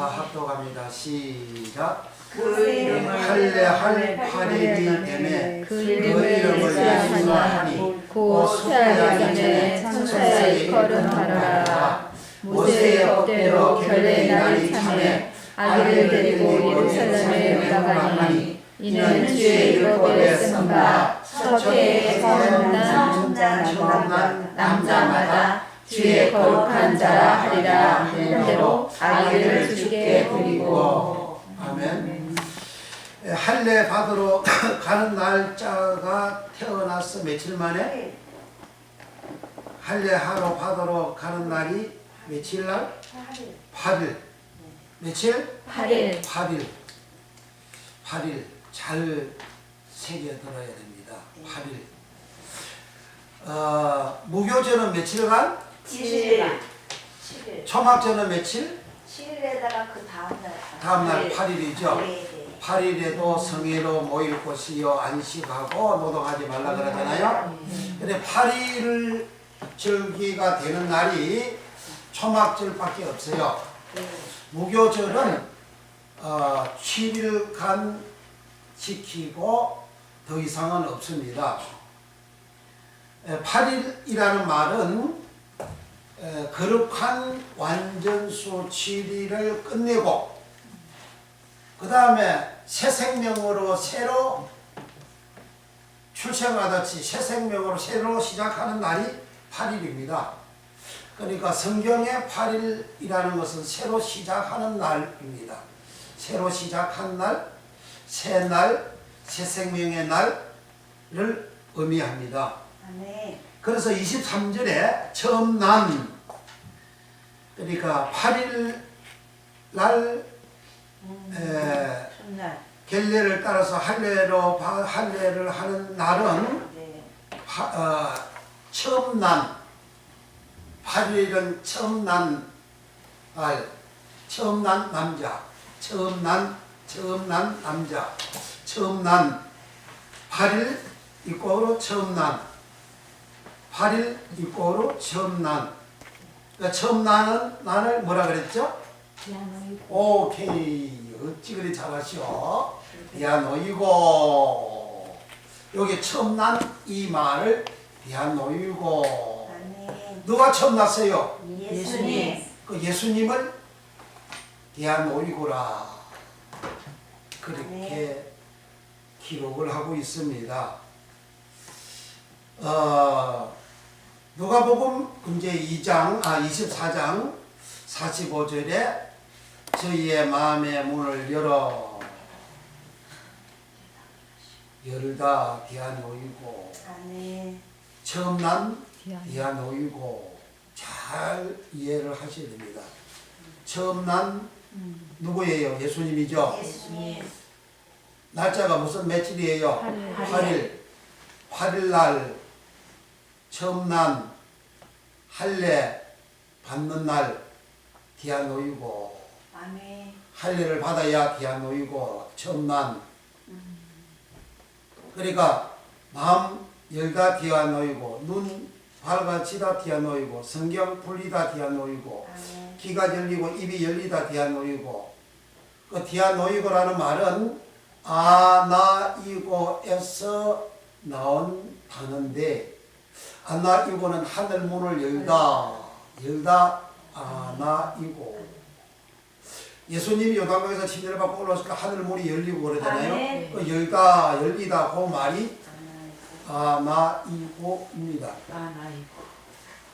합독합니다. 시작. 그 이름을 할례할 8일이 되매 그 이름을 예수하니 곧 태하기 전에 천사의 걸음하라. 모세의 법대로 결례의 날이 참에 아기를 데리고 예루살렘에 올라가니 이는 주의 율법에 쓴 바 첫 해에 처음난 남자마다 주의 거룩한 자라 하리라 하는 대로 아기를 주께 드리고. 아멘. 할례 받으러 가는 날짜가 태어나서 며칠 만에 할례하러 받으러 가는 날이 며칠 날? 8일. 며칠? 8일. 8일. 잘 새겨들어야 됩니다. 8일. 무교절은 며칠간? 7일. 초막절은 며칠? 7일에다가 그 다음날 8일이죠. 네. 8일에도 성회로 모일 곳이요 안식하고 노동하지 말라 그러잖아요. 근데 8일 절기가 되는 날이 초막절밖에 없어요. 무교절은 7일간 지키고 더 이상은 없습니다. 8일이라는 말은 거룩한 완전수 7일을 끝내고 그 다음에 새 생명으로 새로 출생하듯이 새 생명으로 새로 시작하는 날이 8일입니다. 그러니까 성경의 8일이라는 것은 새로 시작하는 날입니다. 새로 시작한 날, 새 생명의 날을 의미합니다. 그래서 23절에 처음 난, 그러니까 8일 날 겔레를 따라서 할례를 하는 날은 처음 난, 8일은 처음 난 날, 처음 난 남자, 처음 난 남자, 처음 난 8일 이꼬로 처음 난 8일 이꼬로 처음 난. 그러니까 처음 나는 날을 뭐라 그랬죠? 오케이. 어찌 그리 잘하시오. 디아노이고. 여기 처음 난 이 말을 디아노이고. 누가 처음 났어요? 예수님. 그 예수님을 디아노이고라. 그렇게 기록을 하고 있습니다. 누가복음 이제 24장 45절에 저희의 마음의 문을 열다 디아노이고 처음 난 디아노이고 잘 이해를 하셔야 됩니다. 처음 난 누구예요? 예수님이죠? 예수님. 날짜가 무슨 며칠이에요? 8일 날 처음 난 할례 받는 날 디아노이고 할례를 받아야 디아노이고 처음 난 그러니까 마음 열다 디아노이고 눈 밝아지다 디아노이고 성경 풀리다 디아노이고 귀가 열리고 입이 열리다 디아노이고 그 디아노이고라는 말은 아나이고에서 나온 단어인데 아나이고는 하늘 문을 열다 아나이고 예수님이 요단강에서 침례를 받고 올라왔을 때 하늘 문이 열리고 그러잖아요. 그 열리다 그 말이 아나이고입니다.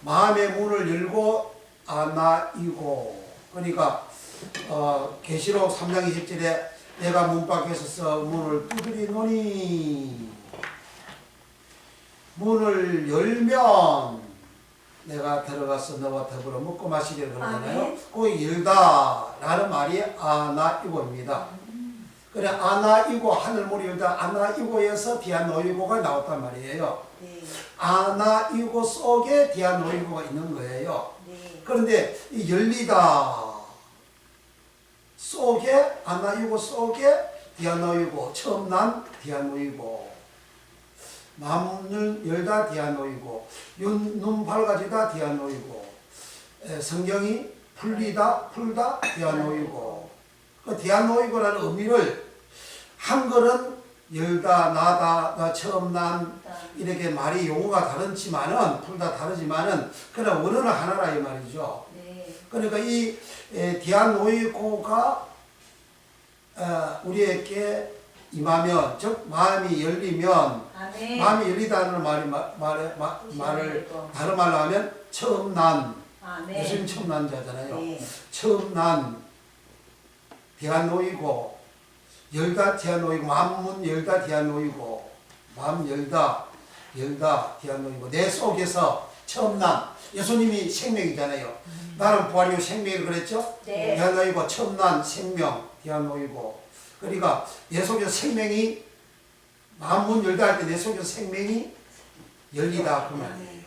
마음의 문을 열고 아나이고 그러니까 계시록 3장 20절에 내가 문 밖에 서서 문을 두드리노니 문을 열면 내가 들어가서 너와 더불어 먹고 마시려 그러잖아요. 그 열다라는 말이 아나이고입니다. 그래 아나이고 하늘문이 열다 아나이고에서 디아노이고가 나왔단 말이에요. 아나이고 속에 디아노이고가 있는 거예요. 그런데 이 열리다 속에 아나이고 속에 디아노이고 처음 난 디아노이고 마음을 열다 디아노이고 눈 밝아지다 디아노이고 성경이 풀다 디아노이고 그 대한노이고라는 의미를 한글은 열다, 나다, 나 처음 난 이렇게 말이 용어가 다르지만은 풀다 다르지만은 그러나 원어는 하나라 이 말이죠. 네. 그러니까 이 대한노이고가 우리에게 임하면 즉 마음이 열리면 아멘. 마음이 열리다는 말을 다른 말로 하면 처음 난 아멘. 예수님 처음 난 자잖아요. 네. 처음 난 대한노이고 열다 대한노이고 만문 열다 대한노이고 마음 열다 대한노이고 내 속에서 처음 난 예수님이 생명이잖아요. 나는 부활이요 생명이라고 그랬죠. 네. 대한노이고 처음 난 생명 대한노이고 그러니까 내 속에서 생명이 만문 열다 할 때 내 속에서 생명이 열리다 그 말이에요.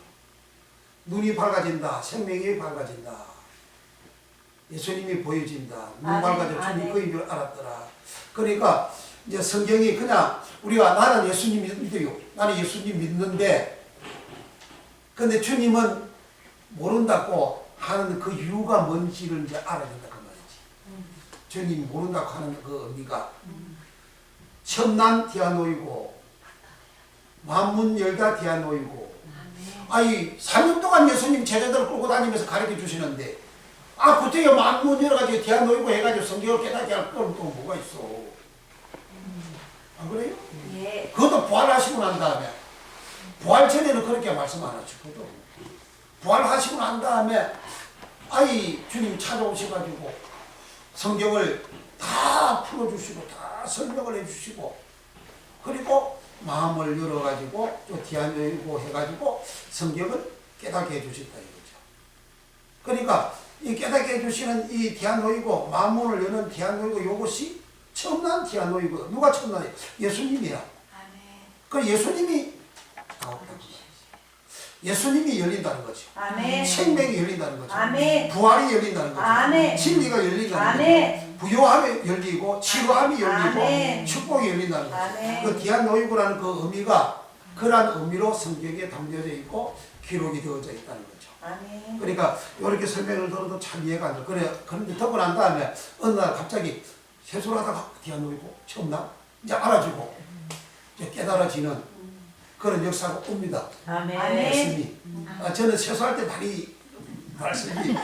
눈이 밝아진다. 생명이 밝아진다. 예수님이 보여진다. 눈 아멘, 밝아져 주님 아멘. 그 의미를 알았더라. 그러니까 이제 성경이 그냥 우리가 나는 예수님 믿어요. 나는 예수님 믿는데 근데 주님은 모른다고 하는 그 이유가 뭔지를 이제 알아야 된다 그 말이지. 주님이 모른다고 하는 그 의미가 첨난 디아노이고 만문 열다 디아노이고 아니 3년 동안 예수님 제자들을 끌고 다니면서 가르쳐 주시는데 그때 만문 열어가지고 디아노이고 해가지고 성경을 깨닫게 할 건 또 뭐가 있어. 안 그래요? 예. 그것도 부활하시고 난 다음에 부활 전에는 그렇게 말씀 안 하시거든. 부활하시고 난 다음에 주님 찾아오셔가지고 성경을 다 풀어주시고 다 설명을 해주시고 그리고 마음을 열어가지고 또 디아노이고 해가지고 성경을 깨닫게 해주셨다 이거죠. 그러니까 이 깨닫게 해주시는 이 디아노이고 마음문을 여는 디아노이고 이것이 처음 난 디아노이고 누가 처음 나요? 예수님이야. 아멘. 그 예수님이 열린다는 거죠. 아멘. 생명이 열린다는 거죠. 아멘. 부활이 열린다는 거죠. 아멘. 진리가 열린다는 아멘. 거죠. 부요함이 열리고 치료함이 열리고 아멘. 축복이 열린다는 거죠. 아멘. 그 디아노이고라는 그 의미가 그러한 의미로 성경에 담겨져 있고 기록이 되어져 있다는 거죠. 아멘. 그러니까 이렇게 설명을 들어도 참 이해가 안 돼. 그런데 듣고 난 다음에 어느 날 갑자기 세수하다가 디아노이고 처음 나 이제 알아주고 이제 깨달아지는 그런 역사가 옵니다. 아멘. 말씀이. 저는 세수할 때 많이 말씀이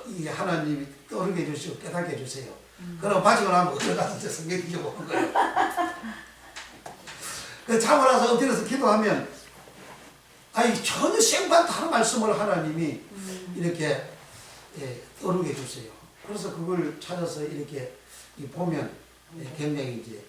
이 하나님이 떠오르게 해주시고 깨닫게 해주세요. 그럼 마치고 나면 어디 가서 이제 성경 뒤져보는 거예요. 자고 나서 엎드려서 기도하면 전혀 생판 다른 말씀을 하나님이 이렇게 떠오르게 해주세요. 그래서 그걸 찾아서 이렇게 보면 굉장히 이제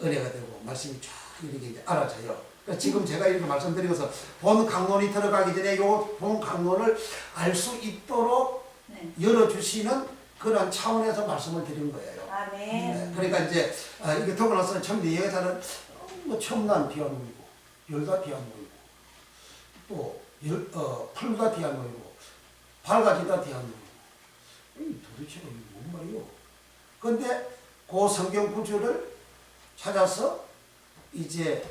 은혜가 되고 말씀이 쫙 이렇게 이제 알아져요. 그러니까 지금 제가 이렇게 말씀드리면서 본 강론이 들어가기 전에 요 본 강론을 알 수 있도록 네. 열어주시는 그런 차원에서 말씀을 드린 거예요. 아멘. 그러니까 이제 이게 듣고 나서 처음 예배자는 처음 난 디아노이고 열다 디아노이고 또 풀다 디아노이고 밝아지다 디아노이고 도대체 이게 뭔 말이요? 근데 그 성경 구절을 찾아서 이제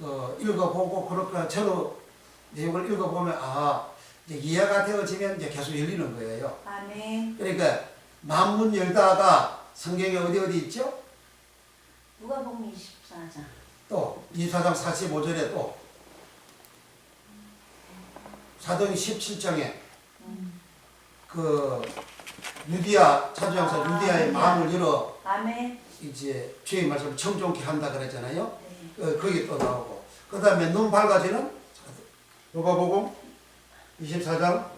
읽어보고 그렇게 저도 내용을 읽어보면 이제 이해가 되어지면 이제 계속 열리는 거예요. 아멘. 그러니까 만문 열다가 성경에 어디 있죠? 누가복음 24장. 또 24장 45절에 또 사도행 17장에 그 유디아 차주장사 유디아의 마음을 열어 아멘. 이제 주의 말씀을 청종케 한다 그랬잖아요. 네. 거기 또 나오고 그 다음에 눈 밝아지는 누가복음 24장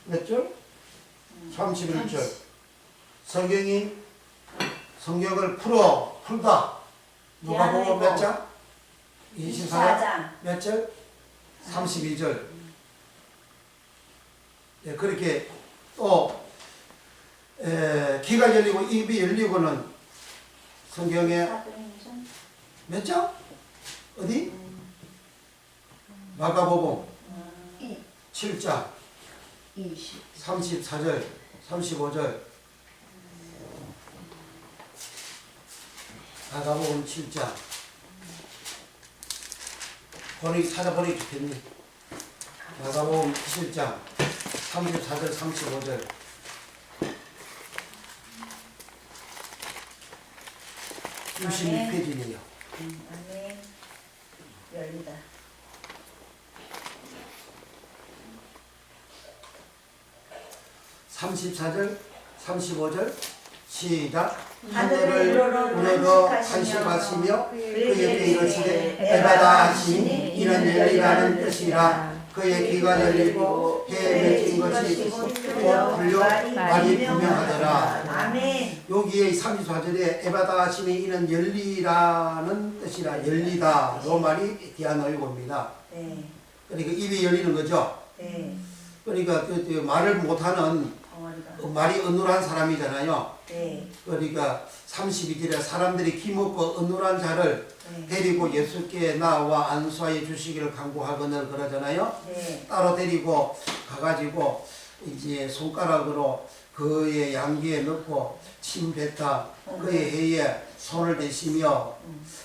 몇 절? 31절 성경을 풀다 누가복음 몇 장? 24장 몇 절? 32절 그렇게 또 귀가 열리고 입이 열리고는 성경에 사도행전. 몇 장? 어디? 마가복음 7장 34절 35절 마가복음 7장 찾아보니 좋겠니? 마가복음 7장 34절 35절 66페이지네요. 아멘. 열리다. 34절, 35절 시작. 하늘을 하늘을 우러러 우러러 탄식하시며 탄식하시며 그에게 그에게 이르시되 에바다 에바다 하시니 이는 열리라는 뜻이라. 그의 귀가 열리고 해에 맺힌 것이 곧 풀려 말이 분명하더라. 아멘. 여기에 34절에 에바다 하시니 이는 열리라는 뜻이라. 열리다 요 말이 디아노이고입니다. 네. 그러니까 입이 열리는 거죠. 네. 그러니까 그 말을 못하는 덩어리가. 말이 어눌한 사람이잖아요. 네. 그러니까 32절에 사람들이 기먹고 어눌한 자를 네. 데리고 예수께 나와 안수하여 주시기를 간구하거늘 그러잖아요. 네. 따로 데리고 가가지고 이제 손가락으로 그의 양귀에 넣고 침 뱉다 그의 해에 손을 대시며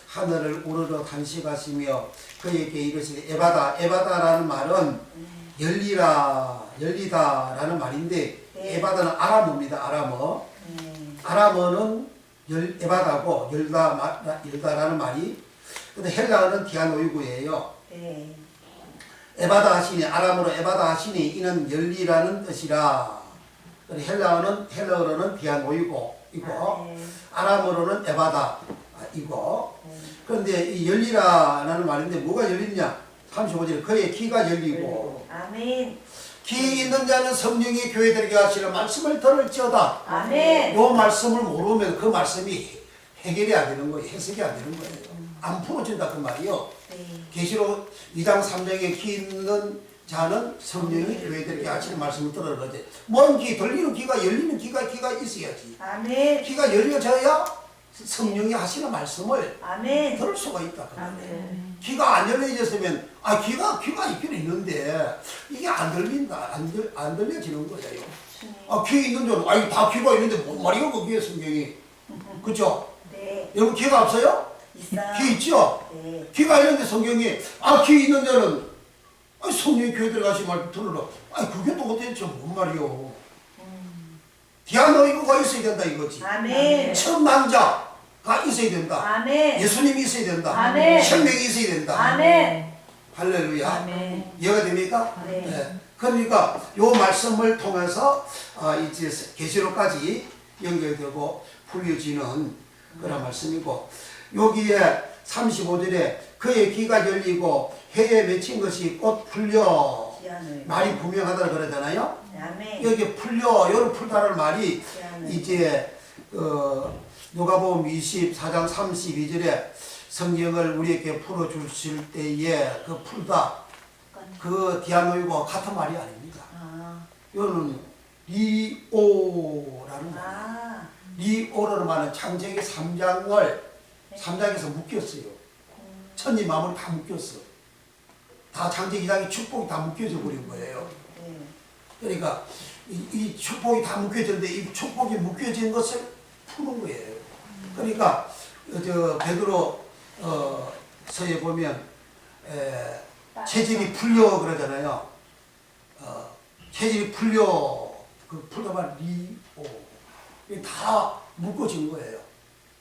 하늘을 우러러 탄식하시며 그에게 이르시되 에바다라는 말은 열리다라는 말인데 네. 에바다는 아람어입니다. 아람어. 아람어는 에바다고 열다라는 말이 근데 헬라어는 디아노이고예요. 네. 에바다 하시니 아람어로 에바다 하시니 이는 열리라는 뜻이라. 헬라어로는 디아노이고 이고 아람어로는 에바다 이고. 그런데 이 열리라는 말인데 뭐가 열리냐? 35절에 그의 귀가 열리고 아멘. 귀 있는 자는 성령이 교회들에게 하시는 말씀을 들을지어다. 아멘. 요 말씀을 모르면 그 말씀이 해결이 안 되는 거예요. 해석이 안 되는 거예요. 안 풀어진다 그 말이요. 네. 계시록 2장 3장에 귀 있는 자는 성령이 교회들에게 하시는 말씀을 들으라 그러지. 뭔 귀? 들리는 귀가 열리는 귀가 있어야지. 아멘. 귀가 열려져야 성령이 하시는 말씀을 아멘. 들을 수가 있다. 아멘. 귀가 안 열려졌으면 귀가 있긴 있는데 이게 안 들린다. 안 들려지는 거예요. 귀 있는 줄 다 귀가 있는데 뭔 말이야 그게 성경이. 그죠? 네. 여러분 귀가 없어요? 있어요. 귀 있죠? 네. 귀가 있는데 성경이 귀 있는 자는 성령이 교회 들어가시 말 들으라. 그게 또 어떻게 뭔 말이요? 디아노이고가 있어야 된다 이거지. 아멘. 첫 남자가 있어야 된다. 아멘. 예수님이 있어야 된다. 아멘. 생명이 있어야 된다. 아멘. 할렐루야. 아멘. 이해가 됩니까? 네. 그러니까 요 말씀을 통해서 이제 계시록까지 연결되고 풀려지는 그런 말씀이고 여기에 35절에 그의 귀가 열리고 해에 맺힌 것이 곧 풀려 디아노이. 말이 분명하다 그러잖아요. 아멘. 여기 풀려 요런 풀다라는 말이 디아노이. 이제 누가복음 24장 32절에 성경을 우리에게 풀어 주실 때에 그 풀다 그 디아노이고 같은 말이 아닙니다. 이거는 리오라는 말이에요. 리오라는 말은 창세기 3장에서 묶였어요. 천지 마음을 다 묶였어. 다 창세기 2장의 축복이 다 묶여져 버린 거예요. 그러니까 이 축복이 다 묶여졌는데 이 축복이 묶여진 것을 푸는 거예요. 그러니까 베드로 서에 보면 체질이 풀려 그러잖아요. 체질이 풀려 그 풀다만 리오 다 묶어진 거예요.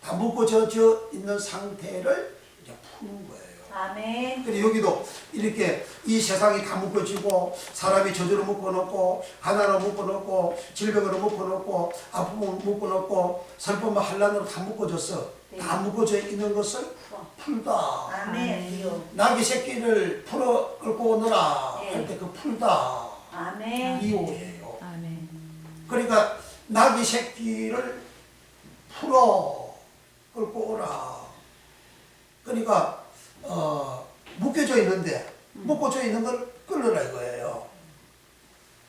다 묶어져 있는 상태를 이제 푸는 거예요. 아멘. 그리고 여기도 이렇게 이 세상이 다 묶어지고 사람이 저주로 묶어놓고 가난으로 묶어놓고 질병으로 묶어놓고 아픔으로 묶어놓고 슬픔과 환난으로 다 묶어졌어. 네. 다 묶어져 있는 것을 풀다. 아멘. 나귀 새끼를 풀어 끌고 오너라 네. 할 때 그 풀다. 아멘. 리오예요. 아멘. 그러니까 나귀 새끼를 풀어 끌고 오라. 그러니까 묶여져 있는데 묶어져 있는 걸 끌어라 이거예요.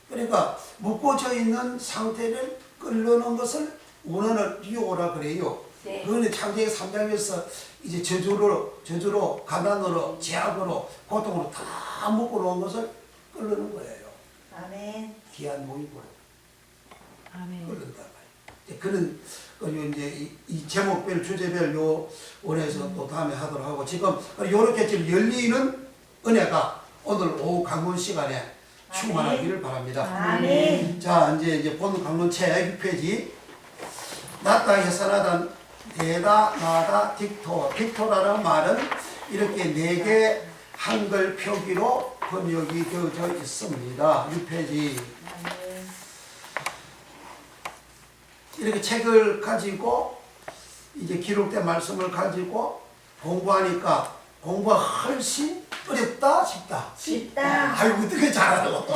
그러니까 묶어져 있는 상태를 끌려는 것을 원하는 리오라 그래요. 네. 그거는 창세기 3장에서 이제 저주로 가난으로 제약으로 고통으로 다 묶어놓은 것을 끌려는 거예요. 아멘. 귀한 모이고 아멘. 끌는다 말이에요. 그런 이제 이 제목별 주제별 요 원에서 또 다음에 하도록 하고 지금 요렇게 지금 열리는 은혜가 오늘 오후 강론 시간에 충만하기를 바랍니다. 아멘. 자 이제 본 강론책 6페이지 낫다 해산하다 내다, 나다, 딕토. 딕토라는 말은 이렇게 4개 한글 표기로 번역이 되어져 있습니다. 6페이지. 아멘. 이렇게 책을 가지고 이제 기록된 말씀을 가지고 공부하니까 공부가 훨씬 어렵다 싶다. 쉽다. 아이고 어떻게 잘하노.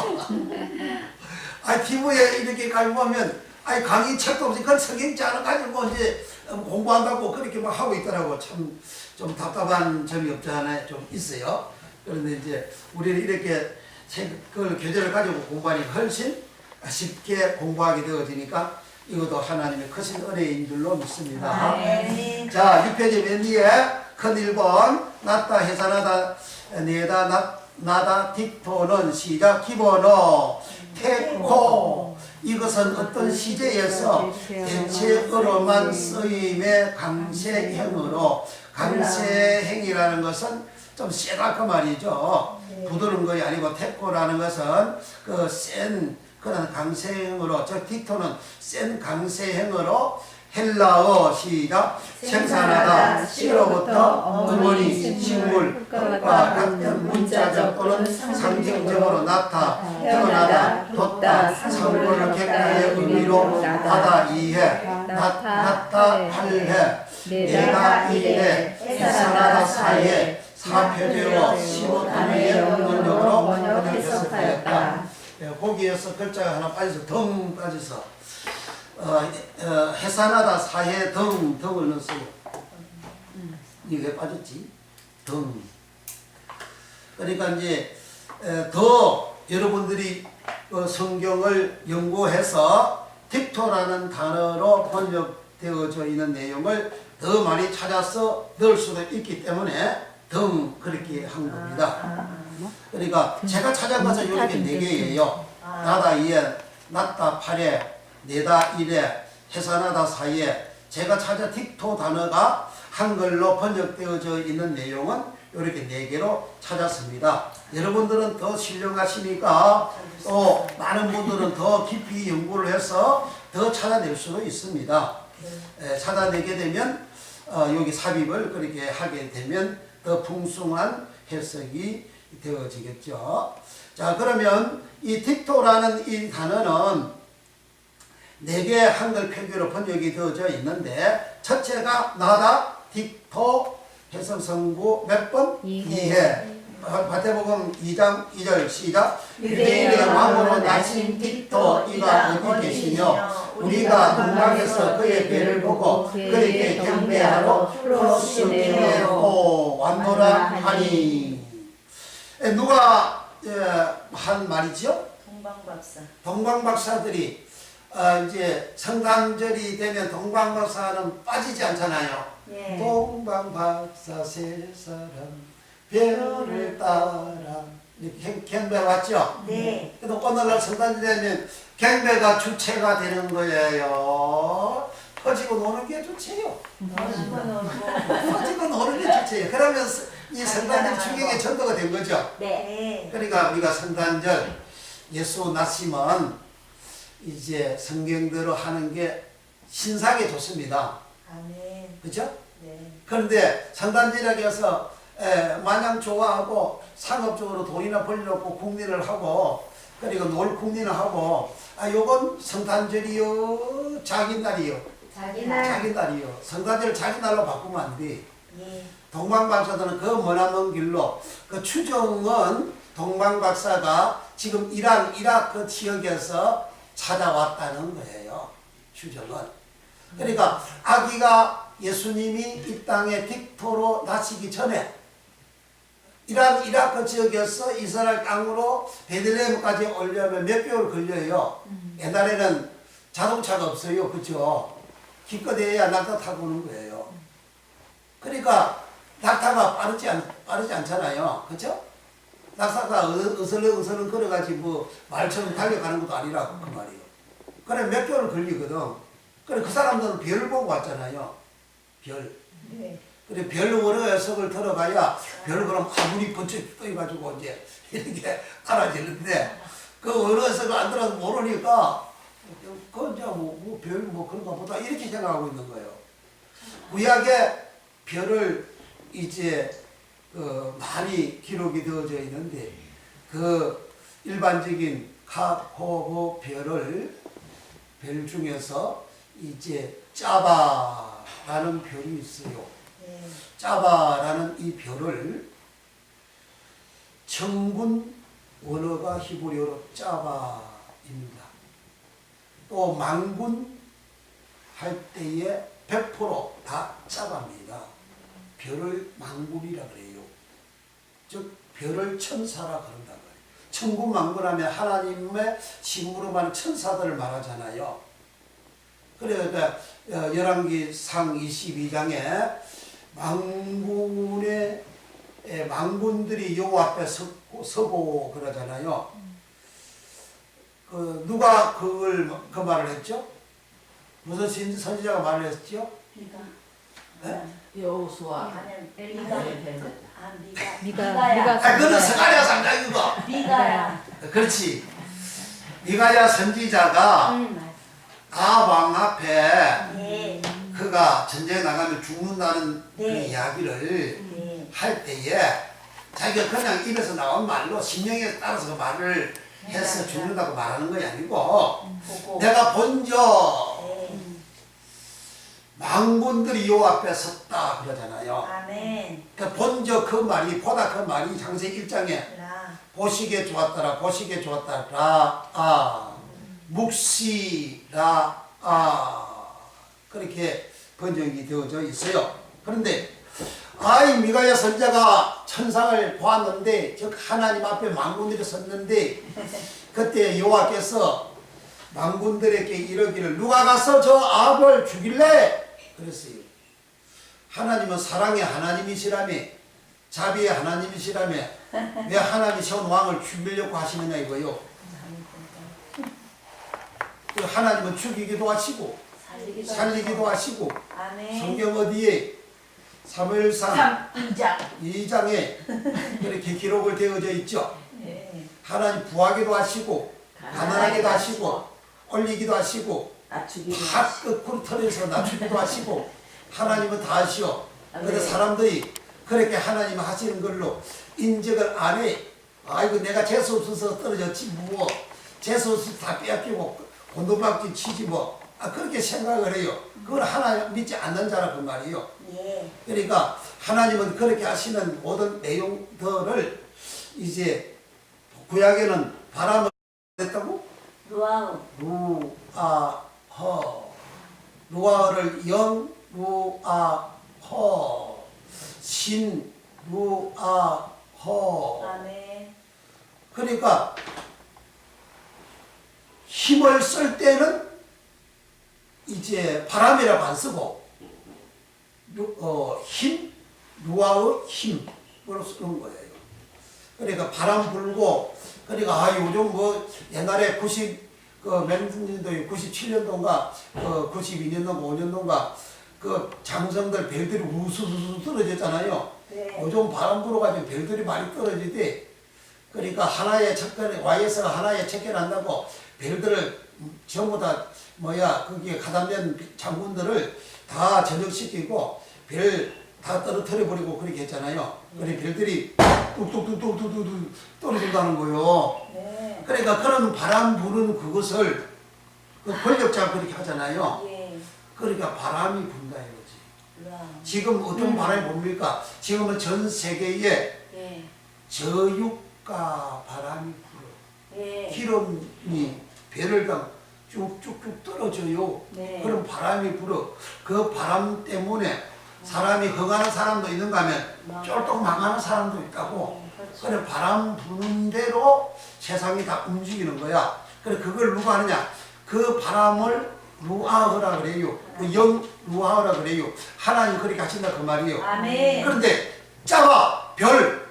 TV에 이렇게 가지고 보면 강의 책도 없이 그런 성경자를 가지고 이제 공부한다고 그렇게 막 하고 있더라고. 참 좀 답답한 점이 없지 않아 좀 있어요. 그런데 이제 우리는 이렇게 책을 교재를 가지고 공부하니까 훨씬 쉽게 공부하게 되어지니까 이것도 하나님의 크신 은혜인 줄로 믿습니다. 아멘. 자, 6페이지 맨 뒤에 큰 1번 낫다, 해산하다, 내다, 나다, 딕토는 시작 기본어 테코. 이것은 어떤 시제에서 대체어로만 쓰임의 강세형으로, 강세행이라는 것은 좀 세다 그 말이죠. 부드러운 것이 아니고 테코라는 것은 그 센 그런 강세형으로, 즉 딕토는 센 강세형으로 헬라어 시작 생산하다 시로부터 어머니 식물 흙과 같은 문자적 또는 상징적으로 나타 태어나다 뒀다 상고를 객가의 의미로 하다 이해 낳다 팔해 내다 일해 생산하다 사해 사표제로 15단위의 문론적으로 번역해석하였다. 거기에서 글자가 하나 빠져서 덩 빠져서 해산하다 사해 덩을 넣었어요. 이게 왜 빠졌지? 덩. 그러니까 이제 더 여러분들이 성경을 연구해서 딕토라는 단어로 번역되어져 있는 내용을 더 많이 찾아서 넣을 수도 있기 때문에 덩 그렇게 한 겁니다. 그러니까 제가 찾은 것은 이렇게 4개예요. 나다 이에, 낫다 팔에, 내다 일에, 해산하다 사이에. 제가 찾은 딕토 단어가 한글로 번역되어져 있는 내용은 이렇게 4개로 찾았습니다. 여러분들은 더 신령하시니까 또 많은 분들은 더 깊이 연구를 해서 더 찾아낼 수도 있습니다. 찾아내게 되면 여기 삽입을 그렇게 하게 되면 더 풍성한 해석이 되어지겠죠. 자, 그러면 이 딕토라는 이 단어는 4개의 한글 표기로 번역이 되어져 있는데 첫째가 나다, 딕토, 해석성부 몇 번? 2회. 마태복음 2장 2절 시작. 유대인의 왕으로 나신 딕토 이가 어디 계시며 우리가 동방에서 그의 배를 보고 그에게 경배하러 프로스티네로 완도라 하니. 누가 한 말이죠? 동방박사. 동방박사들이 이제 성탄절이 되면 동방박사는 빠지지 않잖아요. 예. 동방박사 세 사람 별을 따라 이렇게 경배 왔죠? 네. 그래도 오늘날 성탄절 되면 경배가 주체가 되는 거예요. 퍼지고 노는 게 주체요. 멋있고 놀고. 퍼지고 노는 게 주체예요. 그러면 이 성탄절 충격의 전도가 된 거죠. 네. 그러니까 우리가 성탄절 예수 나심은 이제 성경대로 하는 게 신상에 좋습니다. 아멘. 그렇죠? 네. 그런데 성탄절이라고 해서 마냥 좋아하고 상업적으로 돈이나 벌려고 국리를 하고 그리고 놀 국리를 하고 요건 성탄절이요 자기 날이요 자기 날. 자기 날이요 성탄절 자기 날로 바꾸면 안 돼. 예. 동방박사들은 그 머나먼 길로 그 추정은 동방박사가 지금 이란 이라크 지역에서 찾아왔다는 거예요. 추정은. 그러니까 아기가 예수님이 이 땅에 딕토로 나시기 전에 이란 이라크 지역에서 이스라엘 땅으로 베들레헴까지 오려면 몇 개월 걸려요. 옛날에는 자동차가 없어요. 그죠? 기껏해야 낙타 타고 오는 거예요. 그러니까 낙타가 빠르지 않잖아요. 그죠? 낙타가 어슬렁어슬렁 걸어가지고 말처럼 달려가는 것도 아니라고 그 말이에요. 그래 몇 개월 걸리거든. 그래 그 사람들은 별을 보고 왔잖아요. 별. 네. 그래 별 월어석을 들어가야 별 그럼 아무리 번쩍 떠가지고 이제 이렇게 알아지는데 그 월어석을 안 들어서 모르니까 그 이제 별 그런가 보다 이렇게 생각하고 있는 거예요. 구약에 별을 이제 많이 기록이 되어져 있는데 그 일반적인 가호보 별 중에서 이제 짜바라는 별이 있어요. 네. 짜바라는 이 별을 청군 원어가 히브리어로 짜바입니다. 또 망군 할 때에 100%다 짜바입니다. 별을 망군이라 그래요. 즉 별을 천사라 그런단 말이에요. 천군 망군하면 하나님의 심으로 천사들을 말하잖아요. 그래서 열왕기상 22장에 망군들이 여호와 앞에 서고 그러잖아요. 누가 그 말을 했죠? 무슨 선지자가 말을 했죠? 비가. 네? 여호수아. 아니, 미가 그거는 스가랴 3장 이거. 미가야. 그렇지. 미가야 선지자가 맞아. 아왕 앞에 네. 그가 전쟁에 나가면 죽는다는 그 네. 이야기를 네. 할 때에 자기가 그냥 입에서 나온 말로 심령에 따라서 그 말을 해서 죽는다고 말하는 것이 아니고 보고. 내가 본저 네. 망군들이 요 앞에 섰다 그러잖아요. 아멘. 그러니까 본저 그 말이 보다 그 말이 창세기 1장에 라. 보시기에 좋았더라 보시기에 좋았더라 묵시라 그렇게 번역이 되어져 있어요. 그런데 미가야 선자가 천상을 보았는데 즉 하나님 앞에 망군들이 섰는데 그때 여호와께서 망군들에게 이르기를 누가 가서 저 아합을 죽일래? 그랬어요. 하나님은 사랑의 하나님이시라며 자비의 하나님이시라며 왜 하나님이 전 왕을 죽이려고 하시느냐 이거요. 하나님은 죽이기도 하시고 살리기도 하시고 아멘. 성경 어디에 사무엘상 2장에 이렇게 기록을 되어져 있죠. 네. 하나님 구하기도 하시고 가난하기도 하시고 올리기도 하시고 다 거꾸로 털어서 낮추기도 하시고 하나님은 다 하시오. 그런데 사람들이 그렇게 하나님 하시는 걸로 인정을 안 해. 아이고 내가 재수 없어서 떨어졌지 뭐 재수 없어서 다 빼앗기고 곤돈박질 치지 뭐 그렇게 생각을 해요. 그걸 하나님 믿지 않는 자라 그 말이에요. 예. 그러니까 하나님은 그렇게 하시는 모든 내용들을 이제 구약에는 바람을 했다고? 루아우. 루아를 영 루아허 신 루아허 아멘. 그러니까 힘을 쓸 때는 이제 바람이라고 안 쓰고 힘 루아의 힘으로 쓰는 거예요. 그러니까 바람 불고 그러니까 요즘 뭐 옛날에 90몇 년도 97년도인가 92년도인가 5년도인가 그 장성들 별들이 우수수수 떨어졌잖아요. 네. 요즘 바람 불어가지고 별들이 많이 떨어지대. 그러니까 하나의 척결 YS가 하나의 척결한다고 별들을 전부 다 거기에 가담된 장군들을 다 전역시키고 별 다 떨어뜨려 버리고 그렇게 했잖아요. 그래 별들이 뚝뚝뚝뚝뚝뚝 떨어진다는 거요. 네. 그러니까 그런 바람 부는 그것을 그 권력자가 그렇게 하잖아요. 예. 그러니까 바람이 분다 이거지. 루아우. 지금 어떤 바람이 봅니까? 지금은 전 세계에 예. 저유가 바람이 불어. 예. 기름이 배럴당 쭉쭉쭉 떨어져요. 네. 그럼 바람이 불어. 그 바람 때문에 사람이 흥하는 사람도 있는가 하면 쫄딱 망하는 사람도 있다고. 그렇죠. 그래 바람 부는 대로 세상이 다 움직이는 거야. 그래 그걸 누가 하느냐? 그 바람을 루아흐라 그래요. 그 영 루아흐라 그래요. 하나님 그렇게 하신다 그 말이에요. 아멘. 그런데 짜바 별을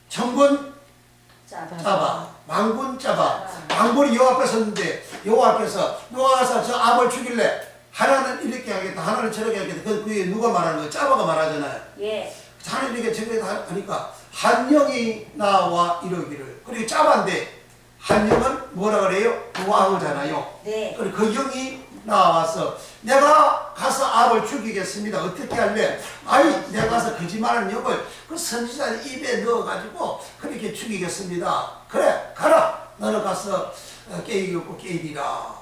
천군 짜바 망군 짜바 망군이 여호와 앞에 섰는데 여호와 앞에서 누가 가서 저 아합을 죽일래? 하나는 이렇게 하겠다 하나는 저렇게 하겠다. 그게 누가 말하는 거예요? 짜바가 말하잖아요. 예. 하나님 이렇게 저렇게 하니까 한 영이 나와 이러기를. 그리고 짜바인데 한 영은 뭐라 그래요? 와우잖아요. 네. 그리고 그 영이 나와서 내가 가서 아를 죽이겠습니다. 어떻게 할래? 아이 내가 가서 거짓말하는 영을 그 선지자 입에 넣어가지고 그렇게 죽이겠습니다. 그래 가라. 너는 가서 깨이고 깨이리라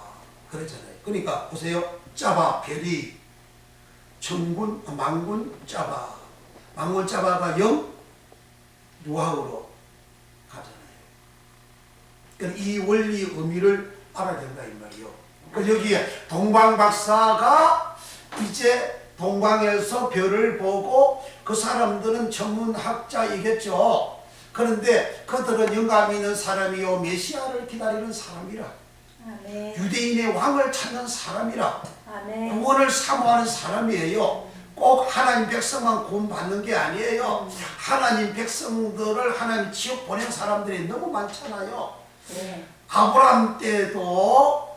그랬잖아요. 그러니까 보세요. 짜바 별이 천군 만군 짜바 만군 짜바가 영 누하우로 가잖아요. 그러니까 이 원리 의미를 알아야 된다 이 말이요. 그래서 여기에 동방박사가 이제 동방에서 별을 보고 그 사람들은 전문학자이겠죠. 그런데 그들은 영감이 있는 사람이요 메시아를 기다리는 사람이라 아멘. 유대인의 왕을 찾는 사람이라 아멘. 구원을 사모하는 사람이에요. 꼭 하나님 백성만 구원받는 게 아니에요. 하나님 백성들을 하나님 지옥 보낸 사람들이 너무 많잖아요. 네. 아브라함 때도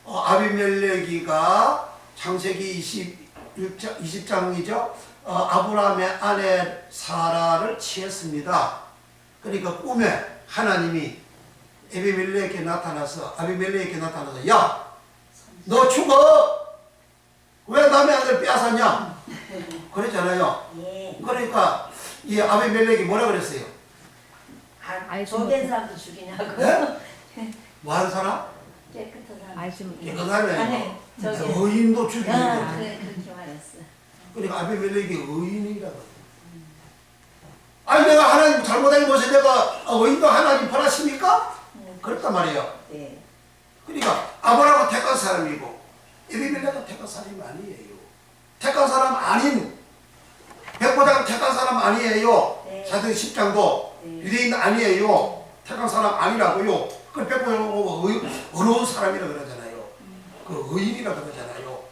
아비멜레기가 창세기 20장이죠. 아브라함의 아내 사라를 취했습니다. 그러니까 꿈에 하나님이 아비멜레에게 나타나서 야, 너 죽어. 왜 남의 아들 빼앗았냐? 그랬잖아요. 예. 그러니까 이 아비멜렉이 뭐라 그랬어요? 조된 사람도 죽이냐고. 네? 뭐하는 사람? 깨끗한 사람. 알지 못해. 깨끗하네. 아니, 저기. 의인도 죽이는 아, 거죠. 그래 그렇게 말했어. 그러니까 아비멜렉이 의인이라고. 아니 내가 하나님 잘못한 것에 내가 의인도 하나님 벌하십니까? 그랬단 말이에요. 네. 그러니까 아브라함은 택한 사람이고 아비멜렉은 택한 사람이 아니에요. 택한 사람 아닌 백보장은 택한 사람 아니에요. 네. 사도행 10장도 네. 유대인 아니에요. 택한 사람 아니라고요. 그 백보장을 보고 어려운 사람이라 그러잖아요. 그 의인이라 그러잖아요.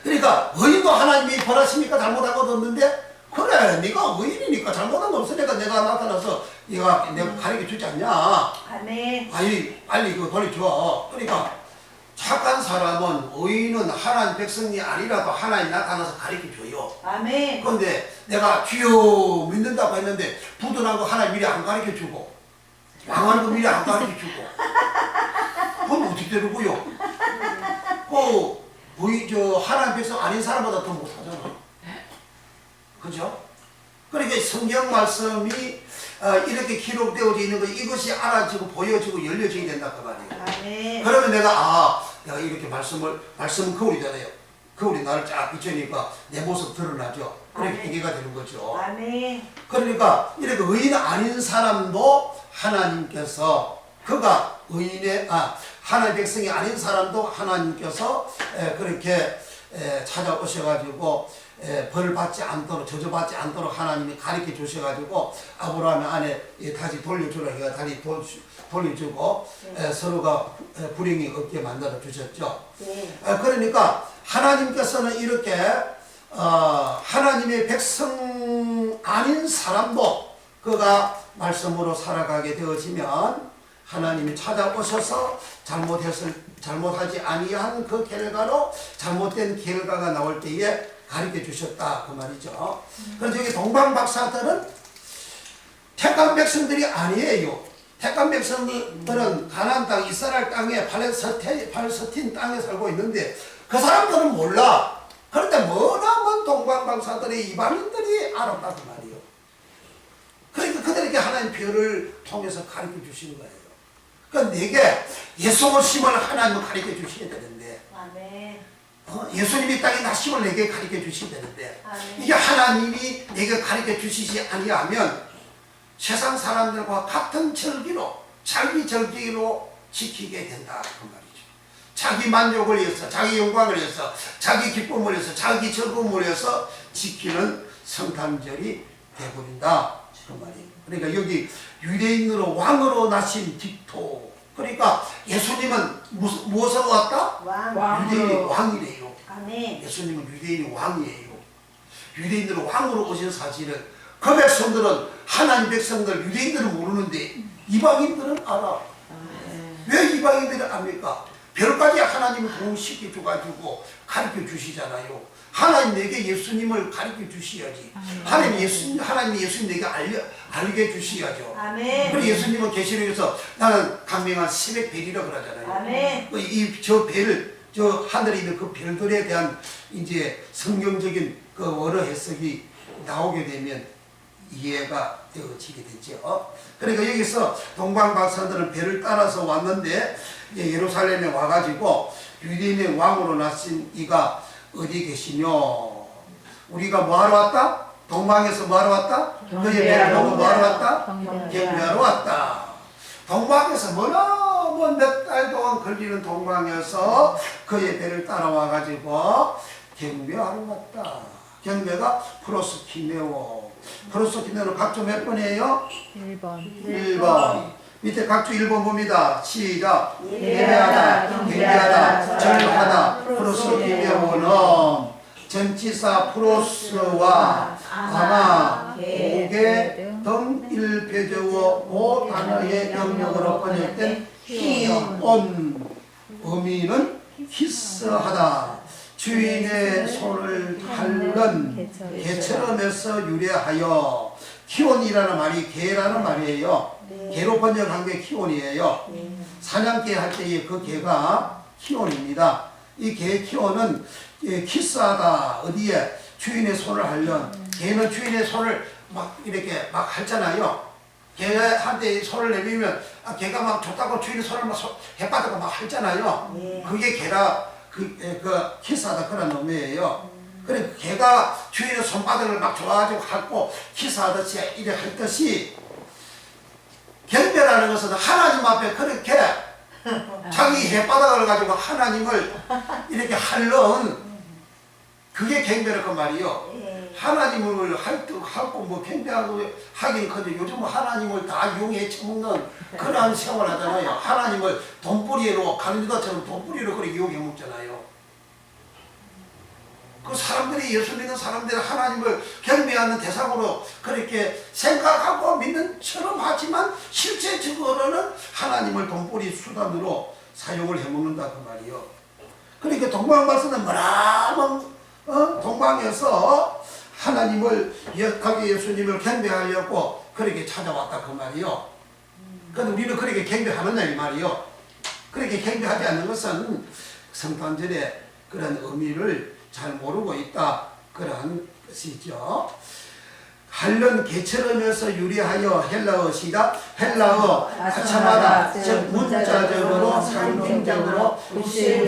그러니까 의인도 하나님이 벌하십니까? 잘못한 것 없는데 그래 네가 의인이니까 잘못한 거 없으니까 내가 나타나서 내가 가르쳐 주지 않냐. 아멘. 아니 빨리 그거 돌려줘. 그러니까 착한 사람은 의인은 하나님 백성이 아니라도 하나님 나타나서 가르쳐 줘요. 아멘. 그런데 내가 주여 믿는다고 했는데 부도난 거 하나님 미리 안 가르쳐 주고 망하는 거 미리 안 가르쳐 주고 그건 어떻게 되는고요? 저 하나님 백성 아닌 사람보다 더 못하잖아. 그죠? 그러니까 성경 말씀이 이렇게 기록되어져 있는 거 이것이 알아지고 보여지고 열려져야 된다 그 말이에요. 아멘. 그러면 내가 내가 이렇게 말씀은 거울이잖아요. 거울이 나를 쫙 비추니까 내 모습 드러나죠. 그렇게 아멘. 회개가 되는 거죠. 아멘. 그러니까 이렇게 의인 아닌 사람도 하나님께서 그가 하나님 백성이 아닌 사람도 하나님께서 그렇게 찾아오셔가지고 벌을 받지 않도록 저주받지 않도록 하나님이 가르쳐 주셔가지고 아브라함의 아내 다시 돌려주라 해가 다시 돌려주고 서로가 불행이 없게 만들어 주셨죠. 네. 그러니까 하나님께서는 이렇게 하나님의 백성 아닌 사람도 그가 말씀으로 살아가게 되어지면 하나님이 찾아오셔서 잘못하지 아니한 그 결과로 잘못된 결과가 나올 때에 가르쳐 주셨다 그 말이죠. 그래서 여기 동방박사들은 택한 백성들이 아니에요. 택한 백성들은 가나안 땅 이스라엘 땅에 팔레스틴 땅에 살고 있는데 그 사람들은 몰라. 그런데 뭐라면 동방박사들이 이방인들이 알았다 그 말이에요. 그러니까 그들에게 하나님 별을 통해서 가르쳐 주시는 거예요. 그러니까 내게 예수님을 하나님은 가르쳐 주셔야 되는데 아멘. 예수님이 땅에 나심을 내게 가르쳐 주셔야 되는데 아멘. 이게 하나님이 내게 가르쳐 주시지 아니하면 세상 사람들과 같은 자기 절기로 지키게 된다 그 말이죠. 자기 만족을 위해서 자기 영광을 위해서 자기 기쁨을 위해서 자기 즐거움을 위해서 지키는 성탄절이 되어버린다 그 말이에요. 그러니까 여기 유대인으로 왕으로 나신 디토. 그러니까 예수님은 무엇으로 왔다? 왕. 유대인이 왕이래요. 아멘. 예수님은 유대인이 왕이에요. 유대인으로 왕으로 오신 사실을 그 백성들은 하나님 백성들 유대인들은 모르는데 이방인들은 알아. 왜 이방인들은 압니까? 별까지 하나님이 동시에 줘가지고 가르쳐 주시잖아요. 하나님 내게 예수님을 가르쳐 주셔야지. 하나님 예수님 내게 알게 주셔야죠. 아멘. 그리고 예수님은 계시록에서 나는 강명한 새벽 별이라 그러잖아요. 아멘. 저 별, 저 하늘에 있는 그 별들에 대한 이제 성경적인 그 원어 해석이 나오게 되면 이해가 되어지게 되죠. 그러니까 여기서 동방 박사들은 배를 따라서 왔는데 이제 예루살렘에 와가지고 유대인의 왕으로 나신 이가 어디 계시뇨? 우리가 뭐하러 왔다? 동방에서 뭐하러 왔다? 그의 배를 보고 뭐하러 왔다? 경배하러 왔다. 동방에서 너무 몇 달 동안 걸리는 동방에서 그의 배를 따라와가지고 경배하러 왔다. 경배가 프로스키네오. 프로스키네오는 각주 몇 번이에요? 1번. 1번. 밑에 각주 1번 봅니다. 시작. 예배하다, 경배하다, 절하다. 프로스키네오는 전치사 프로스와 아마, 오게 등 1표제어 5 단어의 영역으로 번역된 히온. 의미는 키스하다. 주인의 손을 핥는 개처럼에서 유래하여 키온이라는 말이 개라는 말이에요. 개로 번역한 게 키온이에요. 사냥개 할 때의 그 개가 키온입니다. 이 개 키온은 키스하다. 어디에? 주인의 손을 핥는. 개는 주인의 손을 막 이렇게 막 핥잖아요. 개한테 손을 내밀면 개가 막 좋다고 주인의 손을 막 해바다가 막 핥잖아요. 그게 개라 그 키스하다 그런 의미예요. 그래 개가 주인의 손바닥을 막 좋아가지고 핥고 키스하듯이 이렇게 핥듯이 경배라는 것은 하나님 앞에 그렇게 자기 해바닥을 가지고 하나님을 이렇게 핥는 그게 경배를 그 말이요. 하나님을 핥고 뭐 경배하고 하긴 커도 요즘 하나님을 다 이용해 처먹는 그러한 생활 하잖아요. 하나님을 돈벌이로 가는유다처럼 돈벌이로 그렇게 이용해 먹잖아요. 그 사람들이 예수 믿는 사람들이 하나님을 경배하는 대상으로 그렇게 생각하고 믿는 처럼 하지만 실제적으로는 하나님을 돈벌이 수단으로 사용을 해먹는다 그 말이요. 그러니까 동방박사는 뭐라면 동방에서 하나님을 자기 예수님을 경배하려고 그렇게 찾아왔다 그 말이요. 그런데 우리는 그렇게 경배하느냐 이 말이요. 그렇게 경배하지 않는 것은 성탄절의 그런 의미를 잘 모르고 있다 그런 것이죠. 핥는 개처럼에서 유래하여 헬라어시다. 헬라어 아차마다 즉 문자적으로 상징적으로 부실을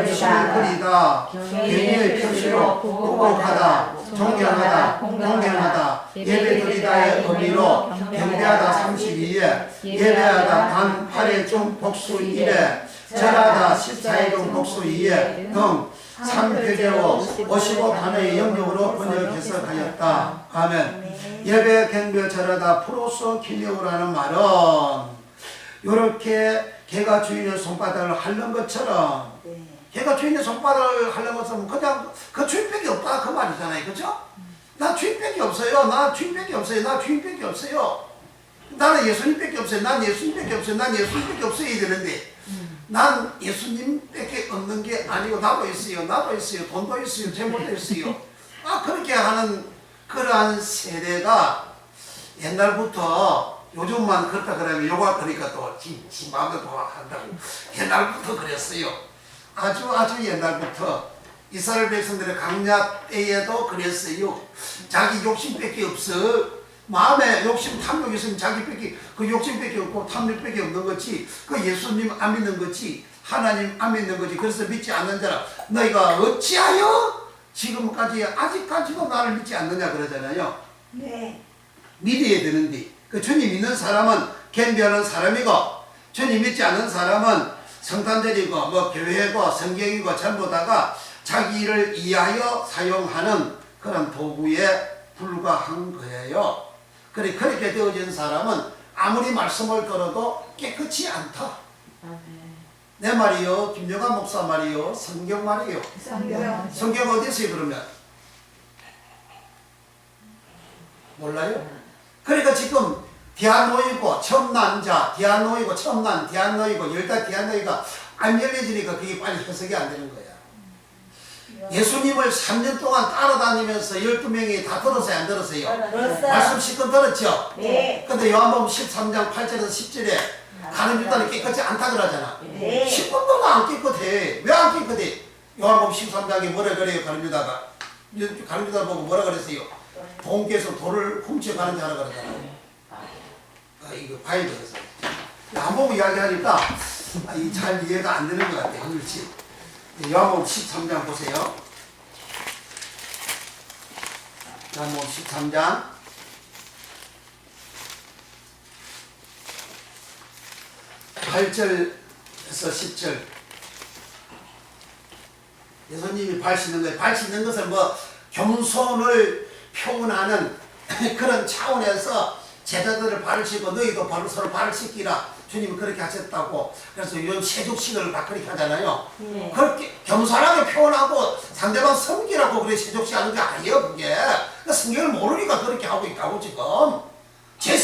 그리다. 개인의 표시로 부복하다, 존경하다, 공경하다, 예배드리다의 의미로 경배하다 32에, 예배하다 단 8회 중 복수 1회, 절하다 14회 중 복수 2회 등 3표제어 55 단어의 영역으로 번역 해석하였다. 아멘. 예배, 경배, 절하다 프로소 키네오라는 말은 요렇게 개가 주인의 손바닥을 핥는 것처럼 개가 주인의 손바닥을 핥는 것은 그냥 그 주인밖에 없다 그 말이잖아요. 그죠? 나 주인밖에 없어요. 나 주인밖에 없어요. 나 주인밖에 없어요. 나는 예수님밖에 없어요. 난 예수님밖에 없어요. 난 예수님밖에 없어야 되는데 난 예수님밖에 없는 게 아니고 나도 있어요. 나도 있어요. 돈도 있어요. 재물도 있어요. 그렇게 하는 그러한 세대가 옛날부터 요즘만 그렇다 그러면 요가 그러니까 또 지 마음대로 한다고 옛날부터 그랬어요. 아주 옛날부터 이스라엘 백성들의 강약 때에도 그랬어요. 자기 욕심밖에 없어. 마음에 욕심 탐욕이 있으면 자기밖에 그 욕심밖에 없고 탐욕밖에 없는 거지. 그 예수님 안 믿는 거지. 하나님 안 믿는 거지. 그래서 믿지 않는 자라 너희가 어찌하여 지금까지 아직까지도 나를 믿지 않느냐 그러잖아요. 네. 믿어야 되는데 그 주님 믿는 사람은 경배하는 사람이고 주님 믿지 않는 사람은 성탄절이고 뭐 교회고 성경이고 전부 다가 자기를 이해하여 사용하는 그런 도구에 불과한 거예요. 그렇게 되어진 사람은 아무리 말씀을 들어도 깨끗이 않다. 내 말이요, 김영환 목사 말이요, 성경 말이요. 성경 어디 있어요 그러면? 몰라요? 그러니까 지금 디아노이고 처음 난 자, 디아노이고 처음 난 디아노이고 열다 디아노이가 안 열려지니까 그게 빨리 해석이 안 되는 거야. 예수님을 3년 동안 따라다니면서 12명이 다 들었어요, 안 들었어요? 들었어요. 말씀 실컷 들었죠? 네. 근데 요한복음 13장 8절에서 10절에 가는 유다는 깨끗이 않다 그러잖아. 네. 10분도 안 깨끗해. 왜 안 깨끗해? 요한복음 13장에 뭐라 그래요, 가는 유다가? 가는 유다 보고 뭐라 그랬어요? 본께서 돌을 훔쳐가는 자라 그러잖아요. 이거 봐야 되겠어. 안 보고 이야기하니까 잘 이해가 안 되는 것 같아요. 그렇지? 요한복음 13장 보세요. 요한복음 13장 8절에서 10절. 예수님이 발 씻는 거예요. 발 씻는 것은 뭐 겸손을 표현하는 그런 차원에서 제자들을 발을 씻고 너희도 바로 서로 발을 씻기라. 주님이 그렇게 하셨다고. 그래서 이런 세족식을 막 그렇게 하잖아요. 네. 그렇게 겸손하게 표현하고 상대방 섬기라고 그래 세족식 하는 게 아니에요, 그게. 그러니까 성경을 모르니까 그렇게 하고 있다고 지금. 제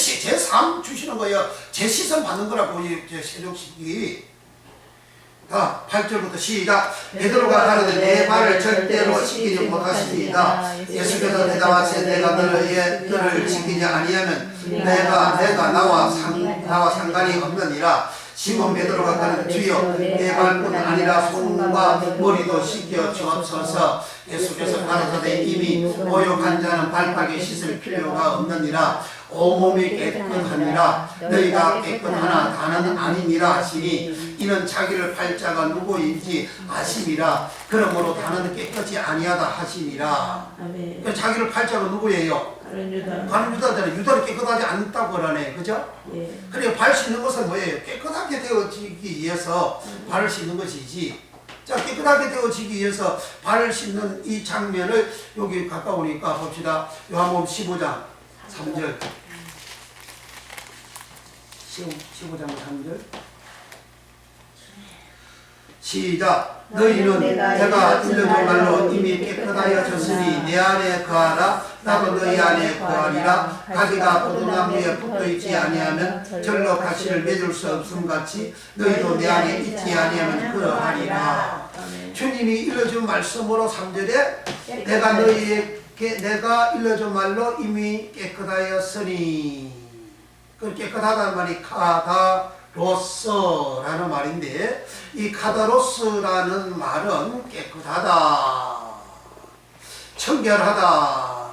삶 주시는 거예요. 제 시선 받는 거라고, 이 세족식이. 8절부터 시작. 베드로가 가로되 내 발을 절대로 씻기지 못하십니다. 예수께서 대답하시되 내가 너를 씻기지 아니하면 내가 나와 상관이 없느니라. 시몬 베드로가 가로되 주여 내 발뿐 아니라 손과 머리도 씻겨 주옵소서. 예수께서 가로되 이미 모욕한 자는 발바닥에 씻을 필요가 없느니라. 온몸이 깨끗하니라. 너희가 깨끗하나 다는 아니니라 하시니 이는 자기를 팔자가 누구인지 아심이라. 그러므로 다는 깨끗이 아니하다 하시니라. 아멘. 그러니까 자기를 팔자가 누구예요? 가는 유다잖아요. 유다를 깨끗하지 않다고 그러네. 그죠? 예. 그래 발 씻는 것은 뭐예요? 깨끗하게 되어지기 위해서 발을 씻는 것이지. 자, 깨끗하게 되어지기 위해서 발을 씻는 이 장면을 여기 가까우니까 봅시다. 요한복음 15장 3절. 15장 3절. 시작. 너희는 내가 일러준 말로 이미 깨끗하여졌으니 내 안에 거하라. 나도 너희 안에 거하리라. 가지가 포도나무에 붙어있지 아니하면 절로 가시를 맺을 수 없음같이 너희도 내 안에 있지 아니하면 그러하리라. 주님이 일러준 말씀으로 3절에 내가 일러준 말로 이미 깨끗하였으니, 그 깨끗하다는 말이 카다로스라는 말인데, 이 카다로스라는 말은 깨끗하다, 청결하다로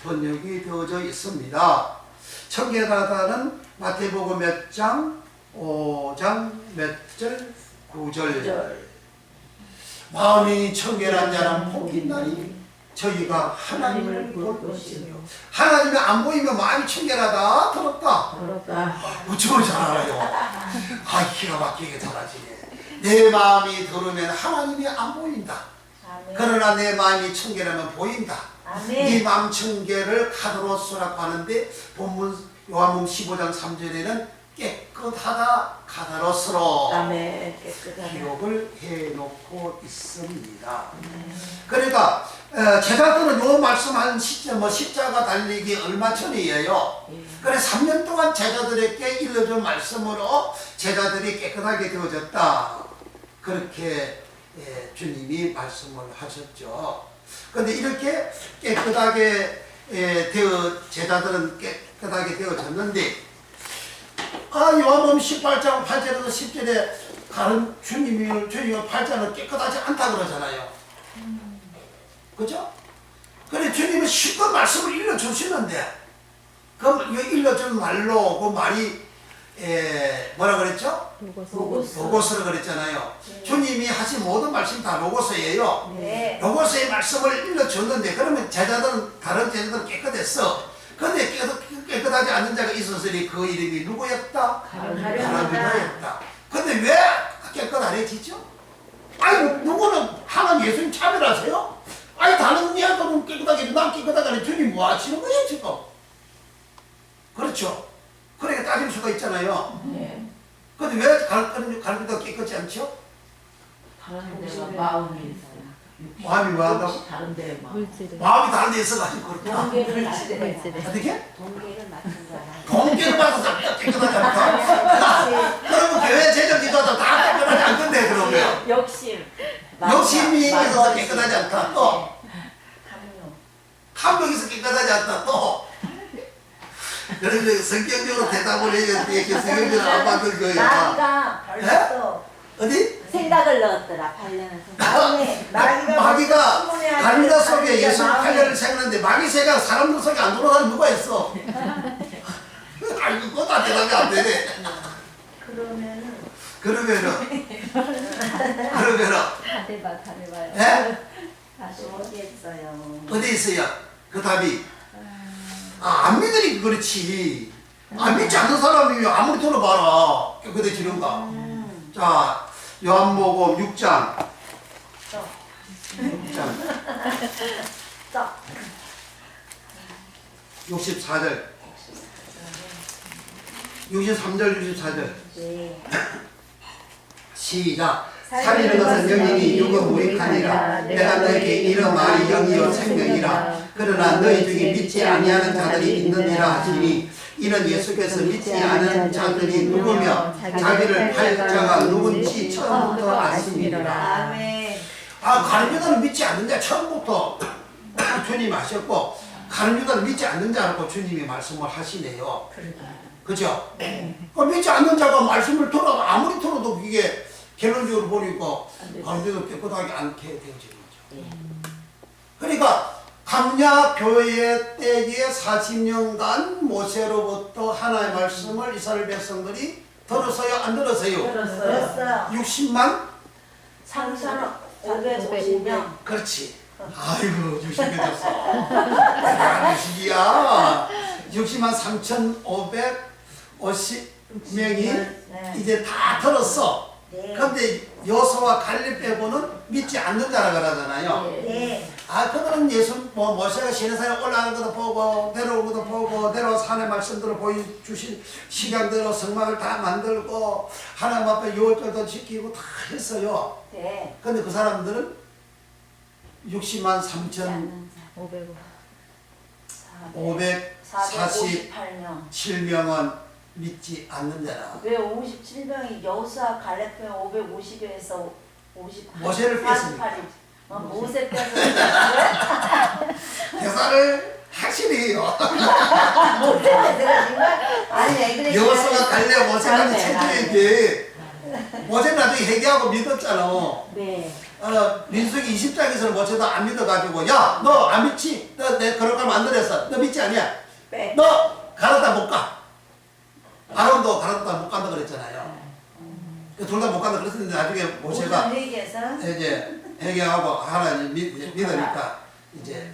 번역이 되어져 있습니다. 청결하다는 마태복음 몇 장? 5장 몇 절? 9절. 마음이 청결한 자는 복이 나니 저희가 하나님을 볼 것이며. 하나님이 안 보이면 마음이 청결하다, 더럽다. 어쩌면 잘 알아요. 기가 막히게 잘하시네. 내 마음이 더러면 하나님이 안 보인다. 아멘. 그러나 내 마음이 청결하면 보인다. 아멘. 이 마음 청결을 카다로스라고 하는데, 본문 요한복음 15장 3절에는 깨끗하다 카다로스로 아멘. 깨끗하다. 기록을 해놓고 있습니다. 그러니까 제자들은 요 말씀한 십자가 달리기 얼마 전이에요. 그래 3년 동안 제자들에게 일러준 말씀으로 제자들이 깨끗하게 되어졌다, 그렇게 주님이 말씀을 하셨죠. 그런데 이렇게 깨끗하게 제자들은 깨끗하게 되어졌는데, 요한복음 18장 8절에서 10절에 가는 주님이 팔자는 깨끗하지 않다 그러잖아요. 그죠? 그래 주님은 실컷 말씀을 일러주시는데, 그 일러준 말로 그 말이 뭐라 그랬죠? 로고스를 그랬잖아요. 주님이 하신 모든 말씀 다 로고스예요. 네. 로고스의 말씀을 일러줬는데, 그러면 다른 제자들은 깨끗했어. 근데 깨끗하지 않는 자가 있었으니 그 이름이 누구였다? 가룟유다였다. 근데 왜 깨끗하래지죠? 누구는 하나님 예수님 차별하세요? 다른 이야기는 깨끗하게, 난 깨끗하게 하는 주님 뭐 하시는 거예요 지금? 그렇죠? 그렇게 따질 수가 있잖아요. 근데 왜 가룟유다가 깨끗지 않죠? 다른 데가 마음이 마음이 뭐 한다고? 다른 데 마음이 다른 데 있어가지고 그렇구나. 동계를 맞추는 어떻게? 동계를 맞춘 거야. 동계를 맞아서 깨끗하지 않다. 그러면 교회 재정지도도 다 깨끗하지 않던데 그러면 욕심. 욕심이 마음, 있어서 마음 깨끗하지 않다 또 감동. 감독에서 깨끗하지 않다 또 그래서 성격적으로 대답을 해야 돼 성격적으로 안 받을 거야 마귀가 벌써 어디? 생각을 넣었더라. 8년을 마귀가 갈미다 속에 예수를 8년을 생겼는데 마귀 생각 사람들 속에 안 들어가는 누가 있어? 아이고 그거 다 대답이 안 되네 그러면은 다 대봐, 다 대봐요. 예? 모르겠어요. 어디 있어요? 그 답이 안 믿으니 그렇지 안 믿지 않는 사람이 아무리 들어봐라 깨끗해지는가 자 요한복음 6장 64절 63절 64절 네. 시작 살리는 것은 영이니 육은 무익하니라 내가 너에게 이런 말이 영이요 생명이라 그러나 너희 중에 믿지 아니하는 자들이 있느니라 하시니 이는 예수께서 믿지 않은 자들이 누구며 자기를 팔 자가 누군지 처음부터 아심이라 아멘. 가는 유다는 믿지 않는 자 처음부터 주님이 하셨고 가는 유다는 믿지 않는 자라고 주님이 말씀을 하시네요 그죠? 믿지 않는 자가 말씀을 들어도 아무리 들어도 이게 결론적으로 보니까 가운데도 깨끗하게 않게 되어지는 거죠. 그러니까 감야 교회 때에 40년간 모세로부터 하나의 말씀을 이스라엘 백성들이 들었어요? 안 들었어요? 들었어요. 60만? 3,550명. 그렇지. 아이고 60이 됐어. 대단한 시기야. 60만 3,550명이 네. 이제 다 들었어. 네. 근데 여호수아와 갈렙 빼고는 믿지 않는 자라 그러잖아요. 네. 그들은 예수 모세가 시내산에 올라가는 것도 보고 내려오는 것도 보고 내려와서 하나님의 말씀들을 보여주신 시간대로 성막을 다 만들고 하나님 앞에 유월절도 지키고 다 했어요. 네. 근데 그 사람들은 60만 3,547명은 458명. 믿지 않는 자라. 왜 57명이 여호수아 갈렙편 550에서 50 모세를 뺐습니다. 모세 뺐어. 대사를 확실히 해요. 모세가 들어진 거야? 아니 왜 그래? 여호수아가 갈렙 모세까지 네, 체크했지. 모세 나중에 회개하고 믿었잖아. 네. 민수기 20장에서는 모세도 안 믿어가지고 야 너 안 믿지? 너 내 그럴 걸 만들었어. 너 믿지 아니야? 네. 너 가라다 못 가. 아론도 가라다 못 간다 그랬잖아요. 둘 다 못 간다 그랬는데 나중에 모세가 회개해서 이제 회개하고 하나님 믿으니까 이제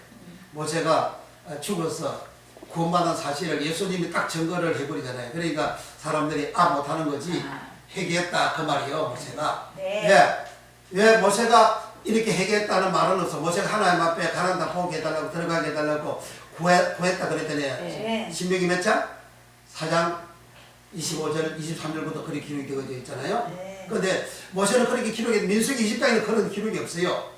모세가 죽어서 구원받은 사실을 예수님이 딱 증거를 해버리잖아요. 그러니까 사람들이 못하는 거지 회개했다 그 말이요 모세가. 네. 왜 모세가 이렇게 회개했다는 말은 없어. 모세가 하나님 앞에 가난다 포기해 달라고 들어가게 해달라고 구했다 그랬잖아요. 네. 신명기 몇 장? 4장 25절 23절부터 그렇게 기록이 되어져 있잖아요. 네. 근데 모세는 그렇게 기록이 민수기 20장에는 그런 기록이 없어요.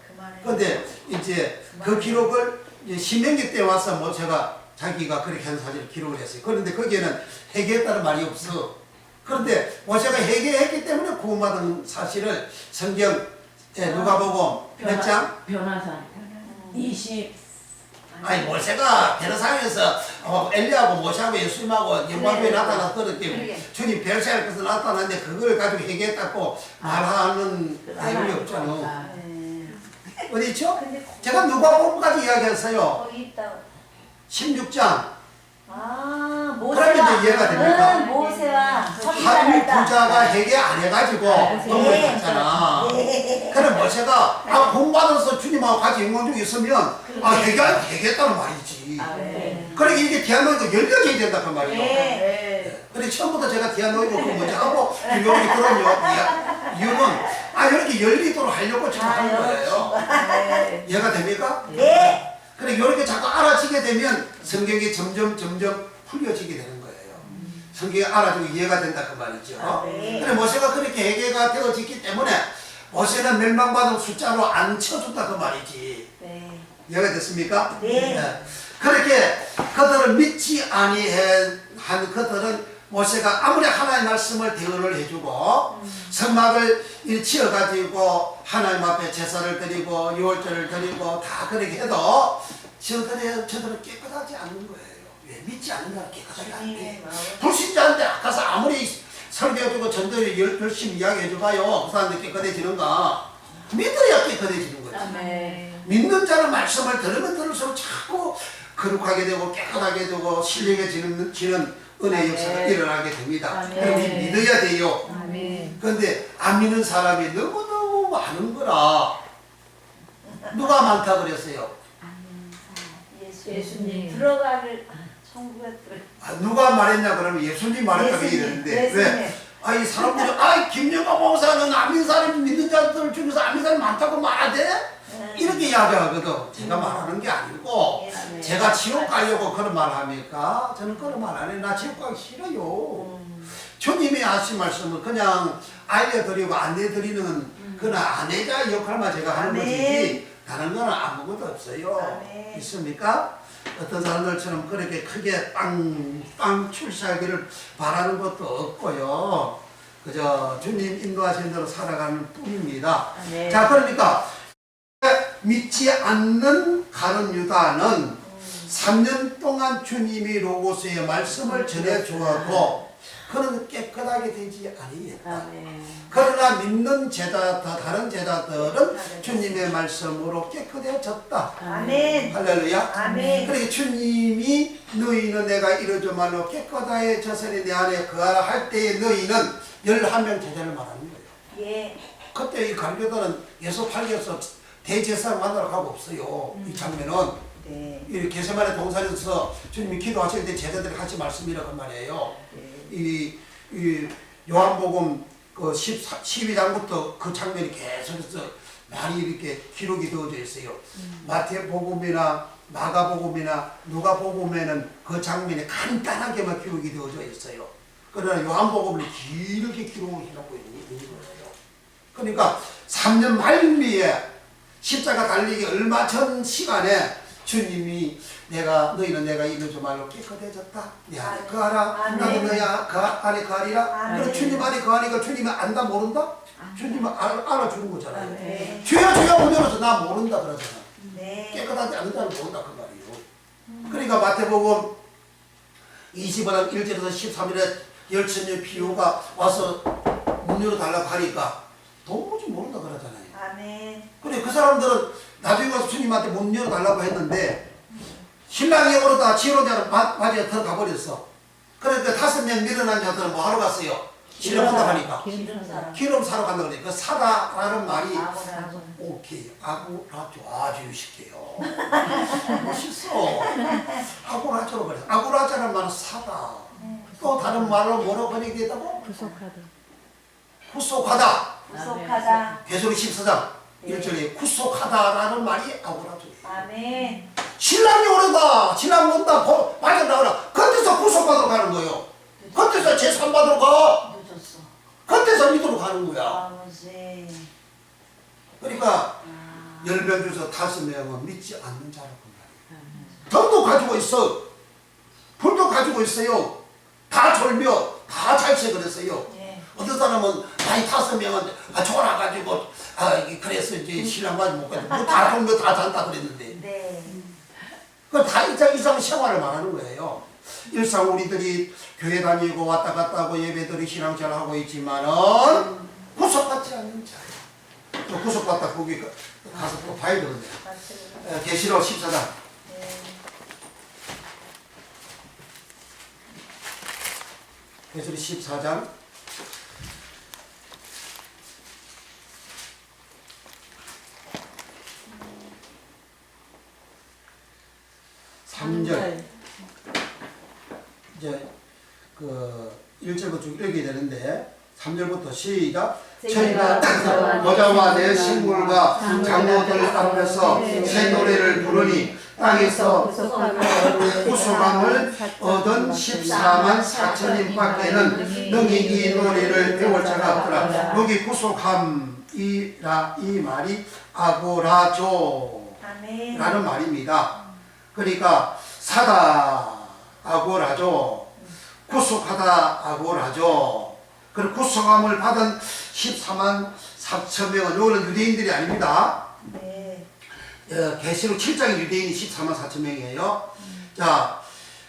근데 이제 그 기록을 이제 신명기 때 와서 모세가 자기가 그렇게 한 사실을 기록을 했어요. 그런데 거기에는 회개했다는 말이 없어. 그런데 모세가 회개했기 때문에 구원받은 사실을 성경 누가복음 몇 장? 변화산 20 아니 모세가 베르사에서 엘리하고 모세하고 예수님하고 영광교에 나타나서 그렇게 주님 벨사할 것을 나타났는데 그걸 가지고 회개했다고 말하는 내용이 없잖아. 네. 어디 있죠? 제가 누가복음까지 이야기했어요. 거기 있다. 16장. 모세와 그러면 이제 이해가 됩니까? 모세와 한 부자가 회개 안 해가지고 동물이 갔잖아. 그래 모세가 공받아서 주님하고 같이 영광 중에 있으면 회개했다는 말이지. 네. 그러니까 이게 디아노이가 열려져야 된다 그 말이에요. 네. 그래 처음부터 제가 디아노이고 그 먼저 하고 유명히 그런 이유는 이렇게 열리도록 하려고 지금 하는 거예요. 네. 이해가 됩니까? 네. 그래 이렇게 자꾸 알아지게 되면 성경이 점점 풀려지게 되는 거예요. 성경이 알아지고 이해가 된다 그 말이죠. 네. 그래 모세가 그렇게 회개가 되어졌기 때문에 모세는 멸망받은 숫자로 안 쳐준다 그 말이지. 네. 이해가 됐습니까? 네. 그렇게 그들은 믿지 아니한 그들은 모세가 아무리 하나님의 말씀을 대언을 해주고 성막을 지어가지고 하나님 앞에 제사를 드리고 유월절을 드리고 다 그렇게 해도 저들은 깨끗하지 않는 거예요. 왜? 믿지 않는 자는 깨끗하지 않대. 불신자한테 가서 아무리 설교해주고 전도를 열심히 이야기해줘봐요. 그 사람들 깨끗해지는가? 믿어야 깨끗해지는 거지. 아멘. 믿는 자는 말씀을 들으면 들을수록 자꾸 거룩하게 되고 깨끗하게 되고 신령해지는 은혜 역사가 일어나게 됩니다. 아멘. 그럼 믿어야 돼요. 아멘. 그런데 안 믿는 사람이 너무너무 많은 거라. 누가 많다 그랬어요? 예수님. 들어가를 천국에 들어. 누가 말했냐 그러면 예수님 말했다고 얘기했는데 왜? 이 사람들이 김영광 목사는 안 믿는 사람이 믿는 자들 중에서 안 믿는 사람이 많다고 말하대? 이렇게 이야기하거든. 제가 말하는 게 아니고 제가 지옥 가려고 그런 말 합니까? 저는 그런 말 안 해. 나 지옥 가기 싫어요. 주님이 하신 말씀은 그냥 알려드리고 안내드리는 그런 아내자 역할만 제가 하는 거지 다른 거는 아무것도 없어요. 있습니까? 어떤 사람들처럼 그렇게 크게 빵 출세하기를 바라는 것도 없고요. 그저 주님 인도하신 대로 살아가는 뿐입니다. 자, 그러니까 믿지 않는 가룟 유다는 3년 동안 주님이 로고스의 말씀을 전해 주어도 그는 깨끗하게 되지 아니했다. 그러나 믿는 다른 제자들은 주님의 말씀으로 깨끗해졌다. 아멘. 할렐루야. 아멘. 그러니까 주님이 너희는 내가 이러저말로 깨끗해졌으니 내 안에 거하라 할 때에 너희는 11명 제자를 말하는 거예요. 예. 그때 이 가룟유다는 예수 팔려서 대제사를 만나러 가고 없어요. 이 장면은 이 게세마네 동산에서 주님이 기도하실 때 제자들이 같이 말씀이라고 말이에요. 이 요한복음 그 12장부터 그 장면이 계속해서 많이 이렇게 기록이 되어져 있어요. 마태복음이나 마가복음이나 누가복음에는 그 장면이 간단하게만 기록이 되어져 있어요. 그러나 요한복음은 길게 기록을 해놓고 있는 거예요. 그러니까 3년 말미에 십자가 달리기 얼마 전 시간에 주님이 너희는 내가 이러지 말로 깨끗해졌다. 내 안에 거하라. 나도 너희 그 안에 거하리라. 그럼 주님 안에 거하니까 주님이 안다 모른다? 주님은 알아주는 거잖아요. 주여 주여 문열어서 나 모른다 그러잖아. 깨끗하지 않은 자는 모른다 그 말이에요. 그러니까 마태복음 25장 1절에서 13절에 열천년 비유가 와서 문 열어달라고 하니까 도무지 모른다 그러잖아요. 그래 그 사람들은 나중에 가서 주님한테 문 열어달라고 했는데 신랑이 오르다 지혜로자는 바지에 들어가 버렸어. 그러니까 5명 밀어난 자들은 뭐 하러 갔어요? 기름 사러 가니까. 기름 사러 간다 그러니까 그 사다라는 말이 오케이 아구라조 아주 쉽게요. 멋있어. 아구라조로 그랬어. 아구라조라는 말은 사다. 또 다른 말로 뭐라고 번역되다고? 구속하다. 구속하다. 계시록 14장 1절에 구속하다라는 말이 아구라조예요. 아멘. 신랑이 오르다 신랑 온다 빠져나오라 그때서 구속받으러 가는 거예요. 그때서 재산받으러 가. 늦었어. 그때서 믿으러 가는 거야. 아버지. 그러니까 10명 중에서 5명은 믿지 않는 자라고 말이에요. 덕도 가지고 있어. 불도 가지고 있어요. 다 졸며 다 잘세 그랬어요. 어떤 사람은 나이 5명은 졸아가지고 그래서 이제 신랑까지 못 가지고 다 졸며 다 잔다 그랬는데 그 다 이상 생활을 말하는 거예요. 일상 우리들이 교회 다니고 왔다 갔다 하고 예배들이 신앙생활 하고 있지만은 구속받지 않는 자예요. 또 구속받다 거기 가서 또 봐야 되는데. 계시록 14장. 계시록 14장. 3절 이제 그 1절부터 쭉 읽어야 되는데 3절부터 시작. 저희가 여자와 내 식물과 장로들 앞에서 새 노래를 부르니 땅에서 구속함을 얻은 14만 4천인 밖에는 능히 이 노래를 배울 자가 없더라. 여기 구속함이라 이 말이 아고라조 라는 말입니다. 그러니까 사다, 아고라조, 구속하다 아고라죠. 그 구속함을 받은 14만 4천 명은 이거는 유대인들이 아닙니다. 네. 계시록 7장의 유대인이 14만 4천 명이에요. 자,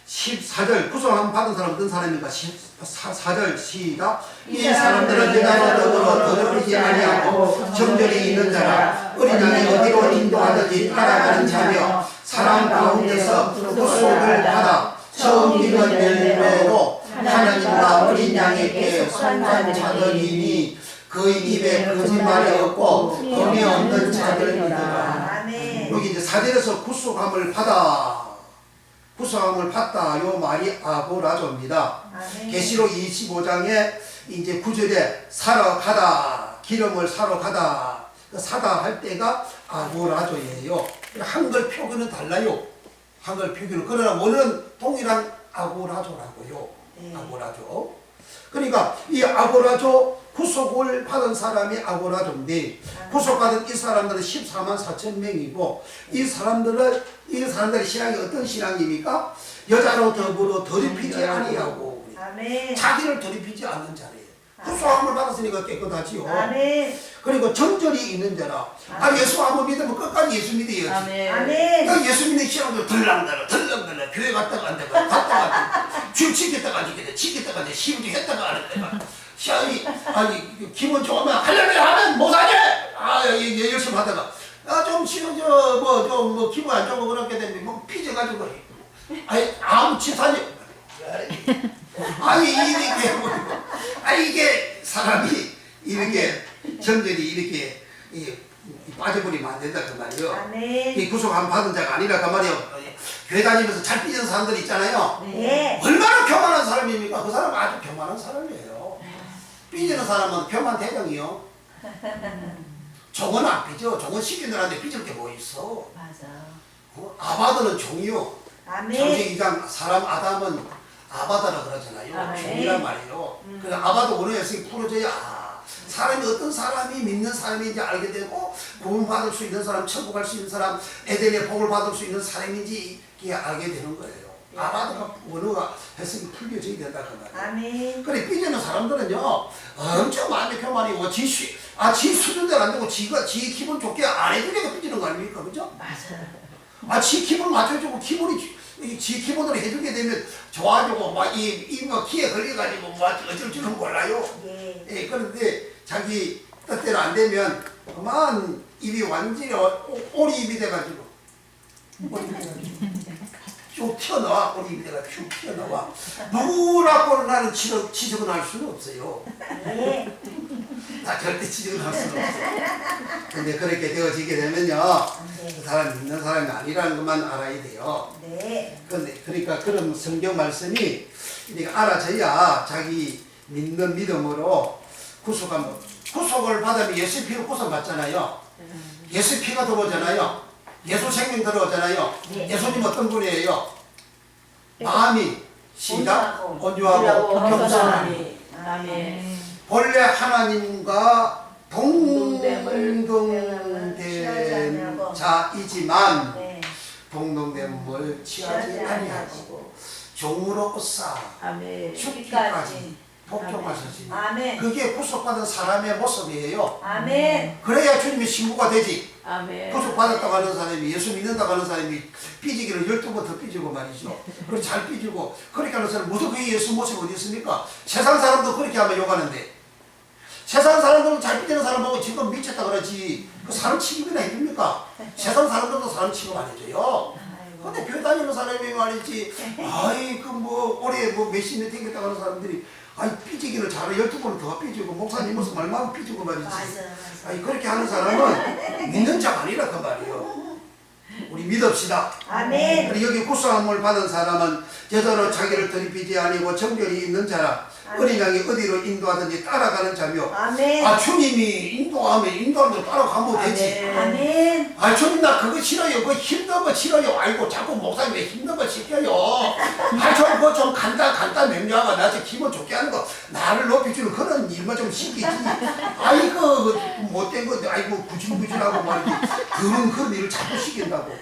14절 구속함 받은 사람 어떤 사람인가? 14절 시작. 이 사람들은 여자로 더불어 더럽히지 아니하고 정절이 있는 자라 어린 양이 어디로 인도하든지 따라가는 자며 사람 가운데서 구속을 받아 처음 익은 열매로 하나님과 어린 양에게 속한 자들이니 그 입에 거짓말이 없고 범이 없는 자들이더라. 아멘. 여기 이제 4절에서 구속함을 받아 구속함을 받다 요 말이 아고라조입니다. 아멘. 계시록 25장에 이제 9절에 사러 가다 기름을 사러 가다 사다 할 때가 아고라조예요. 한글 표기는 달라요. 한글 표기는 그러나 원어는 동일한 아고라조라고요. 네. 아고라조. 그러니까 이 아고라조 구속을 받은 사람이 아고라조인데 구속받은 이 사람들은 14만 4천 명이고 이 사람들의 신앙이 어떤 신앙입니까? 여자로 더불어 더럽히지 아니하고 아멘. 자기를 더럽히지 않는 자래요. 구속함을 받았으니까 깨끗하지요. 아멘. 그리고 정절이 있는 자라. 예수 한번 믿으면 끝까지 예수 믿어야지. 아멘. 아멘. 예수 믿는 신앙도 덜랑덜랑 교회 갔다가 안 되고 갔다가 줄 지켰다가 안 지켰다 지켰다가 안 돼 시험도 했다가 안 했다가 시험이 기분 좋으면 할렐루야 하면 못하지. 열심히 하다가 좀 싫어 뭐 기분 안 좋고 그렇게 되면 뭐 삐져가지고 아무 치사지. 이게 사람이 이렇게 정절이 이렇게 빠져버리면 안 된다 그 말이요. 아멘. 이 구속함 받은 자가 아니라 그 말이요. 교회 다니면서 잘 삐지는 사람들 있잖아요. 네. 얼마나 교만한 사람입니까? 그 사람 아주 교만한 사람이에요. 삐지는 사람은 교만 대장이요. 종은 안 삐져. 종은 시키느라는데 삐질 게 뭐 있어. 맞아. 아바드는 종이요. 아멘. 창세기 2장 사람 아담은 아바다라 그러잖아요. 아멘. 종이란 말이에요. 그래서 아바드 원어에서 풀어져야 사람이 어떤 사람이 믿는 사람인지 알게 되고 구원받을 수 있는 사람, 천국할 수 있는 사람, 에덴의 복을 받을 수 있는 사람인지 이게 알게 되는 거예요. 아바드가 원어가 해석이 풀려져야 된다 그 말이에요. 아멘. 그래 삐지는 사람들은요 엄청 마음이 교만이고 지 수준대로 안 되고 지 기분 좋게 안 해주니까 삐지는 거 아닙니까? 그죠? 맞아. 지 기분 맞춰주고 지 기분으로 해주게 되면 좋아지고 막 기에 걸려가지고 뭐 어쩔 줄은 몰라요. 예. 그런데 자기 뜻대로 안 되면 그만 입이 완전히 오리입이 돼가지고 쭉 튀어나와. 오리입이 돼가지고 쭉 튀어나와. 누구라고 나는 지적은 할 수는 없어요. 네. 나 절대 지적은 할 수는 없어요. 근데 그렇게 되어지게 되면요 그 사람 믿는 사람이 아니라는 것만 알아야 돼요. 네. 그러니까 그런 성경 말씀이 우리가 알아져야 자기 믿는 믿음으로 구속을 받으면 예수 피로 구속받잖아요. 예수 피가 들어오잖아요. 예수 생명 들어오잖아요. 네. 예수님 어떤 분이에요? 마음이 시작 온유하고 온유하고 겸손하니 겸손하니. 아멘. 본래 하나님과 동등됨을 동등된 자이지만 네. 동등됨을 취하지 아니하고 종으로 으쌰 아멘. 죽기까지 복종하시지. 아멘. 그게 구속받은 사람의 모습이에요. 아멘. 그래야 주님의 신부가 되지. 아멘. 구속받았다고 하는 사람이 예수 믿는다고 하는 사람이 삐지기를 12번 더 삐지고 말이죠. 그리고 잘 삐지고 그렇게 하는 사람 무슨 그 예수 모습 어디 있습니까? 세상 사람도 그렇게 하면 욕하는데 세상 사람들은 잘 삐지는 사람 보고 지금 미쳤다 그러지 그 사람 취급이나 해줍니까? 세상 사람들도 사람 취급 안 해줘요. 근데 교회 다니는 사람이 말이지 올해 몇십 년 댕겼다고 하는 사람들이 삐지기를 잘해 12번 더 삐지고 목사님 모습 얼마나 삐지고 말이지. 맞아. 그렇게 하는 사람은 믿는 자가 아니라 그 말이에요. 우리 믿읍시다. 아멘. 그리고 여기 구속함을 받은 사람은 제대로 자기를 더럽히지 아니고 정결이 있는 자라 어린 양이 어디로 인도하든지 따라가는 자며 아멘. 주님이 인도하면 따라가면 되지. 아멘. 주님 나 그거 싫어요. 그거 힘든 거 싫어요. 자꾸 목사님 왜 힘든 거 시켜요. 그거 좀 간다 명료하고 나한테 기분 좋게 하는 거 나를 높여주는 그런 일만 좀 시키지. 못된 거 구질구질하고 말이지. 그런 일을 자꾸 시킨다고.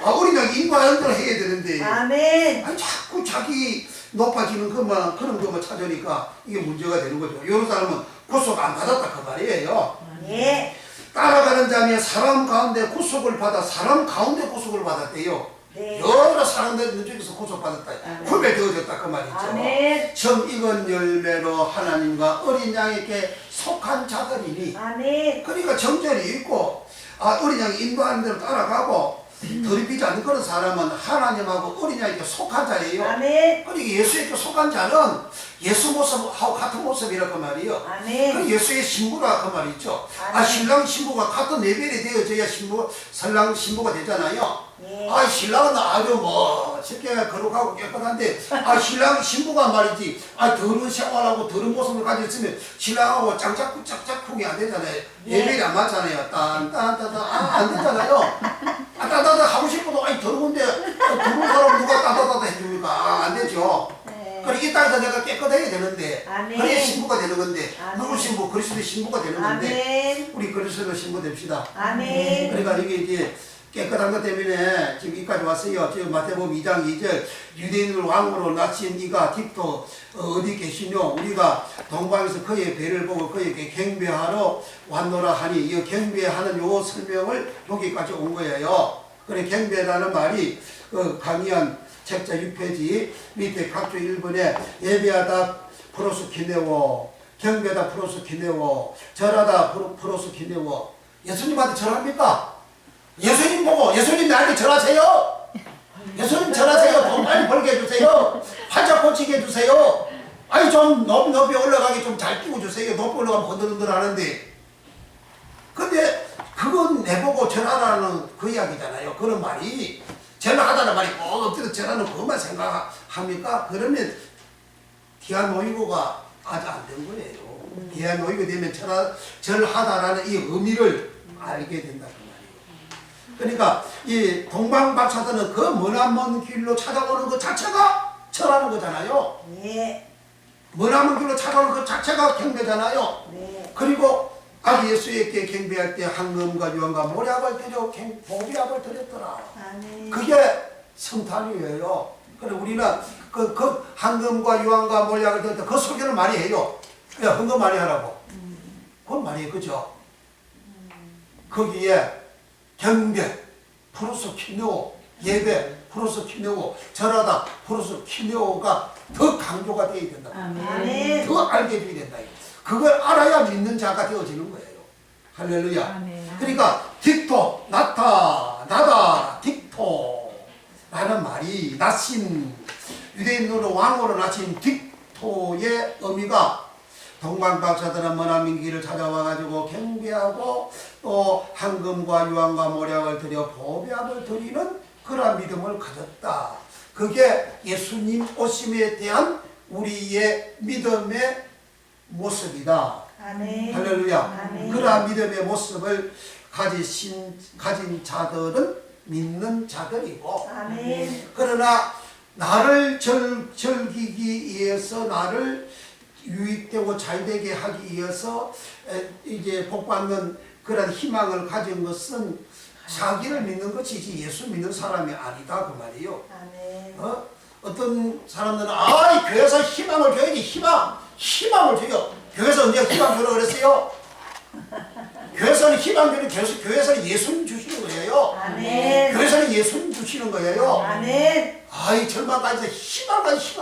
어린 양이 인도하는 대로 해야 되는데 아멘. 자꾸 자기 높아지는 그런 것만 찾으니까 이게 문제가 되는 거죠. 이런 사람은 구속 안 받았다 그 말이에요. 네. 따라가는 자며 사람 가운데 구속을 받아 사람 가운데 구속을 받았대요. 네. 여러 사람들 중에서 구속받았다. 구별되어졌다 그 말이죠. 아멘. 정 익은 열매로 하나님과 어린 양에게 속한 자들이니 아멘. 그러니까 정절이 있고 어린 양이 인도하는 대로 따라가고 더럽히지 않는 그런 사람은 하나님하고 어린 양에게 속한 자예요. 아멘. 그러니까 예수에게 속한 자는 예수 모습하고 같은 모습이라 그 말이요. 아멘. 그 예수의 신부라 그 말이죠. 아멘. 신랑 신부가 같은 레벨이 되어져야 신랑 신부가 되잖아요. 예. 신랑은 아주 쉽게 거룩하고 깨끗한데 신랑 신부가 말이지 더러운 생활하고 더러운 모습을 가지고 있으면 신랑하고 짝짝쿵이 안 되잖아요. 예. 레벨이 안 맞잖아요. 딴딴딴딴 안 되잖아요. 따다다 하고 싶어도 더러운데 더러운 사람 누가 따다다다 해줍니까? 안 되죠. 네. 그래 이 땅에서 내가 깨끗해야 되는데 아멘. 그래 신부가 되는 건데 아멘. 누구 신부? 그리스도의 신부가 되는 건데 아멘. 우리 그리스도 신부 됩시다. 아멘. 그러니까 이게 이제 깨끗한 것 때문에 지금 여기까지 왔어요. 지금 마태복음 2장 2절 유대인을 왕으로 낳으신 이가 딥도 어디 계시뇨? 우리가 동방에서 그의 배를 보고 그에게 경배하러 왔노라 하니 이 경배하는 요 설명을 여기까지 온 거예요. 그래 경배라는 말이 강의한 책자 6페이지 밑에 각조 1번에 예배하다 프로스 키네오 경배다 프로스 키네오 절하다 프로스 키네오 예수님한테 절합니까? 예수님 보고 예수님 나에게 절하세요. 예수님 절하세요. 돈 많이 벌게 해주세요. 환자 고치게 해주세요. 좀 높이 올라가게 좀 잘 띄워주세요. 높이 올라가면 흔들흔들 하는데 근데 그건 내보고 절하라는 그 이야기잖아요. 그런 말이 절하다는 말이 꼭 엎드려 절하는 그것만 생각합니까? 그러면 디아노이고가 아주 안 된 거예요. 디아노이고 되면 절하다라는 이 의미를 알게 된다. 그러니까 이 동방박사들은 그 머나먼 길로 찾아오는 것 자체가 절하는 거잖아요. 네. 머나먼 길로 찾아오는 것 자체가 경배잖아요. 네. 그리고 아기 예수에게 경배할 때 황금과 유황과 모략을 드려 보비압을 드렸더라. 아멘. 그게 성탄이에요. 그래 우리는 그 황금과 유황과 모략을 드릴 때 그 설교를 많이 해요. 그냥 헌금 많이 하라고. 그건 많이 해요. 그죠? 거기에 경배, 프로스 키네오, 예배, 프로스 키네오, 절하다, 프로스 키네오가 더 강조가 되어야 된다. 아멘. 더 알게 되어야 된다. 그걸 알아야 믿는 자가 되어지는 거예요. 할렐루야. 아멘. 그러니까 딕토, 나다, 딕토 라는 말이 나신 유대인으로 왕으로 나신 딕토의 의미가 동방박사들은 머나먼 길을 찾아와가지고 경배하고 또 황금과 유황과 모략을 드려 보배압을 드리는 그런 믿음을 가졌다. 그게 예수님 오심에 대한 우리의 믿음의 모습이다. 아멘. 할렐루야. 아멘. 그러한 믿음의 모습을 가진 자들은 믿는 자들이고 아멘. 그러나 나를 즐기기 위해서 나를 유익되고 잘되게 하기 위해서 이제 복받는 그런 희망을 가진 것은 자기를 믿는 것이지 예수 믿는 사람이 아니다 그 말이에요. 아멘. 어떤 사람들은 교회에서 희망을 줘야지 희망을 줘요. 교회에서 언제 희망 주라고 그랬어요? 교회에서는 희망 주는 교회에서는 예수님 주시는 거예요. 아멘. 교회에서는 예수님 주시는 거예요. 아멘. 절망까지 희망까지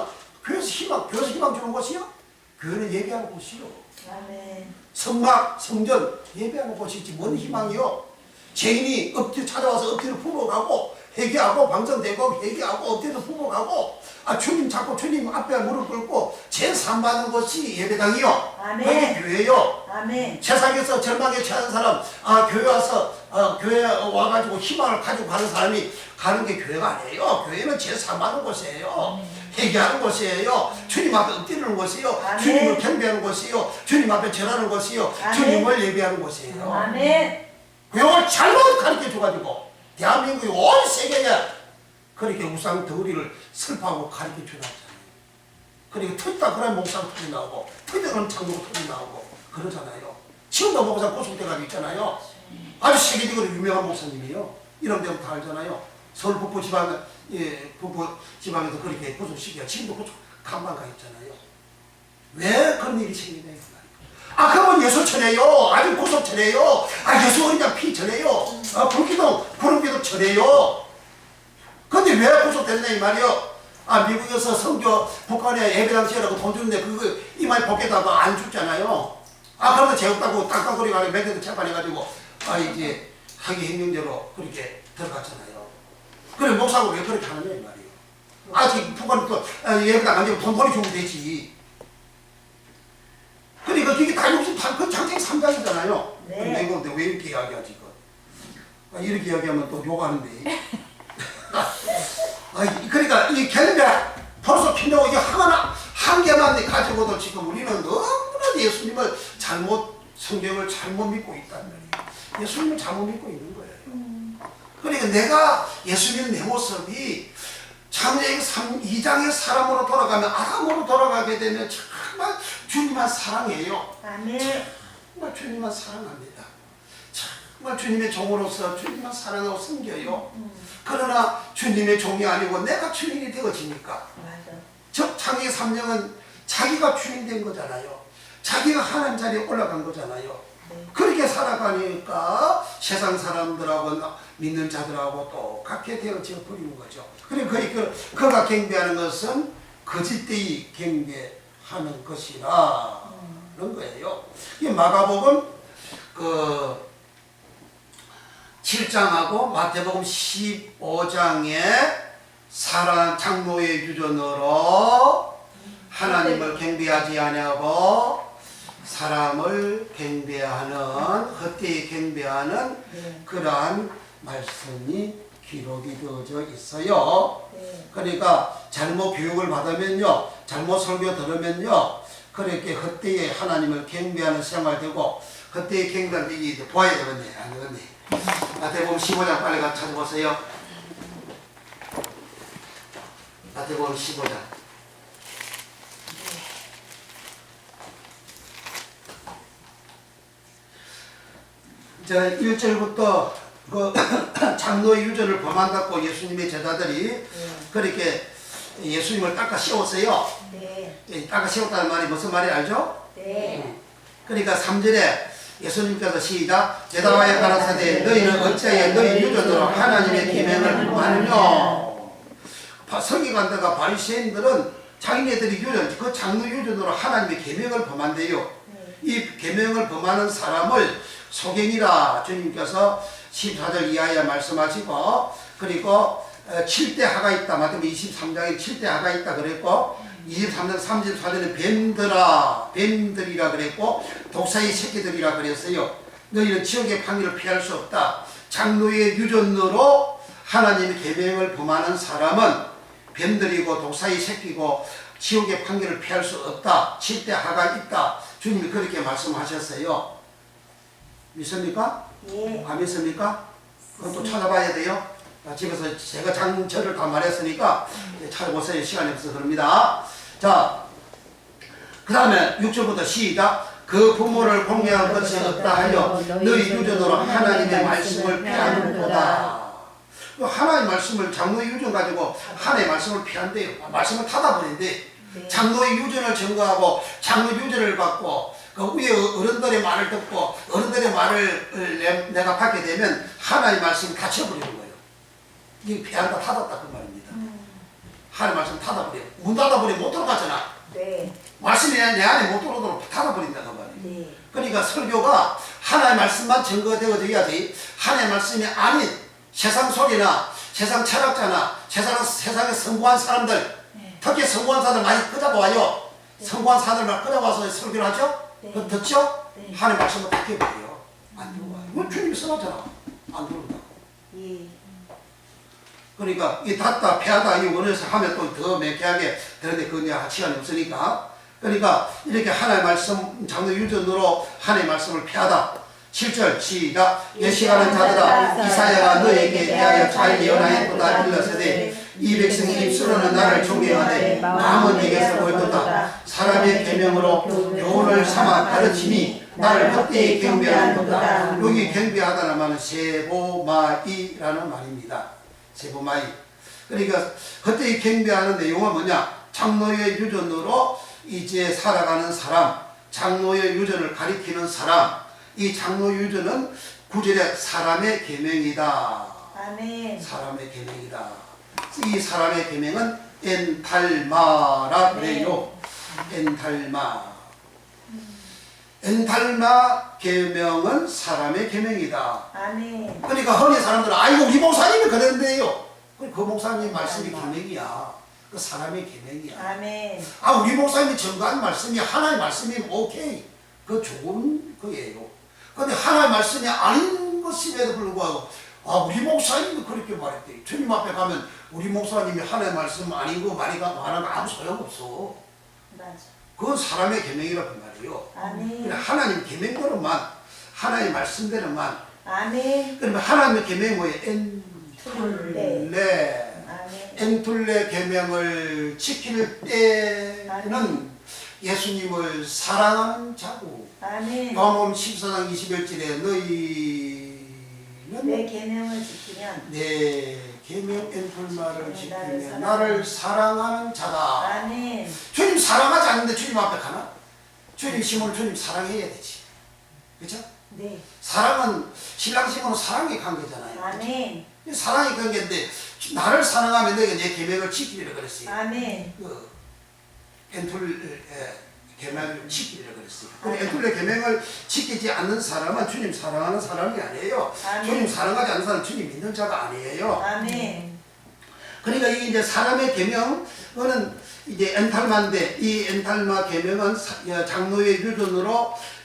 교회에서 희망 주는 것이요? 교회는 예배하는 곳이요. 아멘. 성막, 성전 예배하는 곳이지 뭔 희망이요? 죄인이 찾아와서 엎드려 부목하고 회개하고 방전되고 회개하고 엎드려 부목하고 주님 잡고 주님 앞에 무릎 꿇고 제산 받는 것이 예배당이요. 아멘. 그게 교회요. 아멘. 세상에서 절망에 처한 사람 교회 와서 교회 와가지고 희망을 가지고 가는 사람이 가는 게 교회가 아니에요. 교회는 제산 받는 곳이에요. 회개하는 곳이에요. 주님 앞에 엎드리는 곳이요. 아멘. 주님을 경배하는 곳이요. 주님 앞에 절하는 곳이요. 아멘. 주님을 예배하는 곳이에요. 아멘. 이걸 잘못 가르쳐 줘가지고 대한민국이 온 세계에 그렇게 우상 덩어리를 슬퍼하고 가르쳐 주놨잖아요. 그러니까 터지다 그러면 목상 터지 나오고 터지다 그러면 창조가 터지 나오고 그러잖아요. 지금도 목상 고속돼가지고 있잖아요. 아주 세계적으로 유명한 목사님이에요. 이런 데도 다 알잖아요. 서울 북부 지방에서 그렇게 고속시켜요. 지금도 감방가 있잖아요. 왜 그런 일이 생기냐 이 말이에요. 그러면 예수 전해요. 아주 구속 전해요. 예수 어린양 피 전해요. 구름기도 전해요. 근데 왜 구속됐냐 이 말이요. 미국에서 성교 북한에 예배당시라고 돈 주는데 그거 이마에 벗겨다가 안 죽잖아요. 그러면 재없다고 땅땅거리고 안에 몇 개도 재판해가지고 이제 학위 행령제로 그렇게 들어갔잖아요. 그래 목사가 왜 그렇게 하느냐 이 말이에요. 북한은 또 예배당 안 되고 돈벌이 주면 되지. 그러니까 그게 다 68, 장책 3장이잖아요. 네. 근데 이거 왜 이렇게 이야기하지? 이렇게 이야기하면 또 욕하는데. 그러니까 이 경배 벌써 필요하고 이게 한 개만 가지고도 지금 우리는 너무나 예수님을 성경을 잘못 믿고 있다는 말이에요. 예수님을 잘못 믿고 있는 거예요. 그러니까 내가 예수 믿는 내 모습이 창세기 2장의 사람으로 돌아가면 아담으로 돌아가게 되면 정말 주님만 사랑해요. 아멘. 정말 주님만 사랑합니다. 정말 주님의 종으로서 주님만 사랑하고 섬겨요. 그러나 주님의 종이 아니고 내가 주인이 되어지니까. 맞아. 즉 창세기 3장은 자기가 주인 된 거잖아요. 자기가 하나님 자리에 올라간 거잖아요. 네. 그렇게 살아가니까 세상 사람들하고 믿는 자들하고 똑같게 되어져 버리는 거죠. 그리고 그가 경배하는 것은 거짓되이 경배하는 것이라 그런 거예요. 이 마가복음 7장하고 마태복음 15장에 사람 장로의 유전으로 하나님을 경배하지 아니하고 사람을 경배하는 헛되이 경배하는 네. 그러한 말씀이 기록이 되어져 있어요. 네. 그러니까 잘못 교육을 받으면요, 잘못 설교 들으면요, 그렇게 헛되이 하나님을 경배하는 생활되고 헛되이 경배하는 일이 보아야 되겠네, 안 되겠네. 마태복음 15장 빨리 가서 찾아보세요. 마태복음 15장. 자, 1절부터 그 장로의 유전을 범한다고 예수님의 제자들이 그렇게 예수님을 닦아 씌웠어요. 네. 닦아 씌웠다는 말이 무슨 말이 알죠? 네. 그러니까 3절에 예수님께서 시작 대답하여 가라사대 너희는 어찌하여 너희 유전으로 하나님의 계명을 범하느냐. 서기관들과 바리새인들은 자기네들이 유전, 그 장로 유전으로 하나님의 계명을 범한대요. 이 계명을 범하는 사람을 소경이라 주님께서 14절 이하에 말씀하시고, 그리고 7대 하가 있다. 마태복음 23장에 7대 하가 있다 그랬고, 23장 34절에 뱀들이라 그랬고, 독사의 새끼들이라 그랬어요. 너희는 지옥의 판결을 피할 수 없다. 장로의 유전으로 하나님의 계명을 범하는 사람은 뱀들이고 독사의 새끼고 지옥의 판결을 피할 수 없다. 7대 하가 있다. 주님이 그렇게 말씀하셨어요. 믿습니까? 예. 안 믿습니까? 그건 또 찾아봐야 돼요. 집에서 제가 장절을 다 말했으니까 찾아보세요. 시간이 없어서 그럽니다. 자, 그 다음에 6절부터 시작. 그 부모를 공경한 것이 없다 하여 너희 유전으로 하나님의 말씀을 피하는도다. 하나님의 말씀을 장로의 유전 가지고 하나님의 말씀을 피한대요. 말씀을 닫아버린대. 네. 장로의 유전을 증거하고 장로 유전을 받고 그 위에 어른들의 말을 듣고 어른들의 말을 내가 받게 되면 하나님의 말씀이 닫혀버리는 거예요. 이게 피한다 닫았다 그 말입니다. 하나님의 말씀 닫아버려. 문 닫아버리면 못 들어가잖아. 네. 말씀이 내 안에 못 들어오도록 닫아버린다 그 말이에요. 네. 그러니까 설교가 하나님의 말씀만 증거되어져야지 하나님의 말씀이 아닌 세상 소리나 세상 철학자나 세상에 성공한 사람들, 특히 성공한 사람들 많이 끄잡아와요. 성공한 사람들만 끄잡아와서 설교를 하죠? 네. 그럼 듣죠? 네. 하나님의 말씀을 닫혀버려요. 안 들어와요. 이건 주님이 써놨잖아. 안 들어온다고. 예. 그러니까 이 닫다 폐하다 이 원어에서 하면 또 더 매캐하게 되는데 그건 이제 시간이 없으니까. 그러니까 이렇게 하나님의 말씀 장로 유전으로 하나님의 말씀을 폐하다. 7절 시작. 예시가는 자들아 이사야가 너에게 대하여 잘 예언하였도다. 일러서되 이 백성이 입술로는 나를 존경하되 마음은 내게서 멀도다. 사람의 계명으로 교훈을 삼아 가르치니 나를 헛되이 경배하는도다. 여기 경배하다는 말은 세보마이라는 말입니다. 세보마이. 그러니까 헛되이 경배하는 내용은 뭐냐? 장로의 유전으로 이제 살아가는 사람, 장로의 유전을 가리키는 사람. 이 장로 유전은 9절에 사람의 계명이다. 아멘. 사람의 계명이다. 이 사람의 계명은 엔달마라 그래요. 엔달마. 엔달마 계명은 사람의 계명이다. 아멘. 그러니까 흔히 사람들은 아이고 우리 목사님이 그랬는데요. 그 목사님 말씀이 계명이야. 그 사람의 계명이야. 아멘. 아 우리 목사님이 전가한 말씀이 하나의 말씀이면 오케이. 그 좋은 거예요. 근데 하나의 말씀이 아닌 것임에도 불구하고 아 우리 목사님이 그렇게 말했대. 주님 앞에 가면 우리 목사님이 하나의 말씀 아닌 거 말하면 아무 소용없어. 맞아. 그건 사람의 계명이라고 말이에요. 아멘. 그냥 하나님 계명대로만 하나님의 말씀대로만. 아멘. 그러면 하나님의 계명이 뭐예요? 툴레. 엔툴레. 아멘. 엔툴레 계명을 지킬 때는 예수님을 사랑하는 자고. 아멘. 요한복음 14장 21절에 너희는 내 계명을 지키면 내 계명 엔툴마를 나를 지키면 나를 사랑하는 자다. 아멘. 주님 사랑하지 않는데 주님 앞에 가나? 주님 시몬을 주님 사랑해야 되지. 그렇죠? 네. 사랑은 신랑 시몬은 사랑의 관계잖아요. 아멘. 사랑의 관계인데 나를 사랑하면 너희가 내 계명을 지키리라 그랬어요. 아멘. 그 엔툴 계명을 지키리라 그랬어요. 근데 엔툴의 계명을 지키지 않는 사람은 주님 사랑하는 사람이 아니에요. 아멘. 주님 사랑하지 않는 사람은 주님 믿는 자가 아니에요. 아멘. 그러니까 이게 이제 사람의 계명은 이제 엔탈마인데 이 엔탈마 계명은 장로의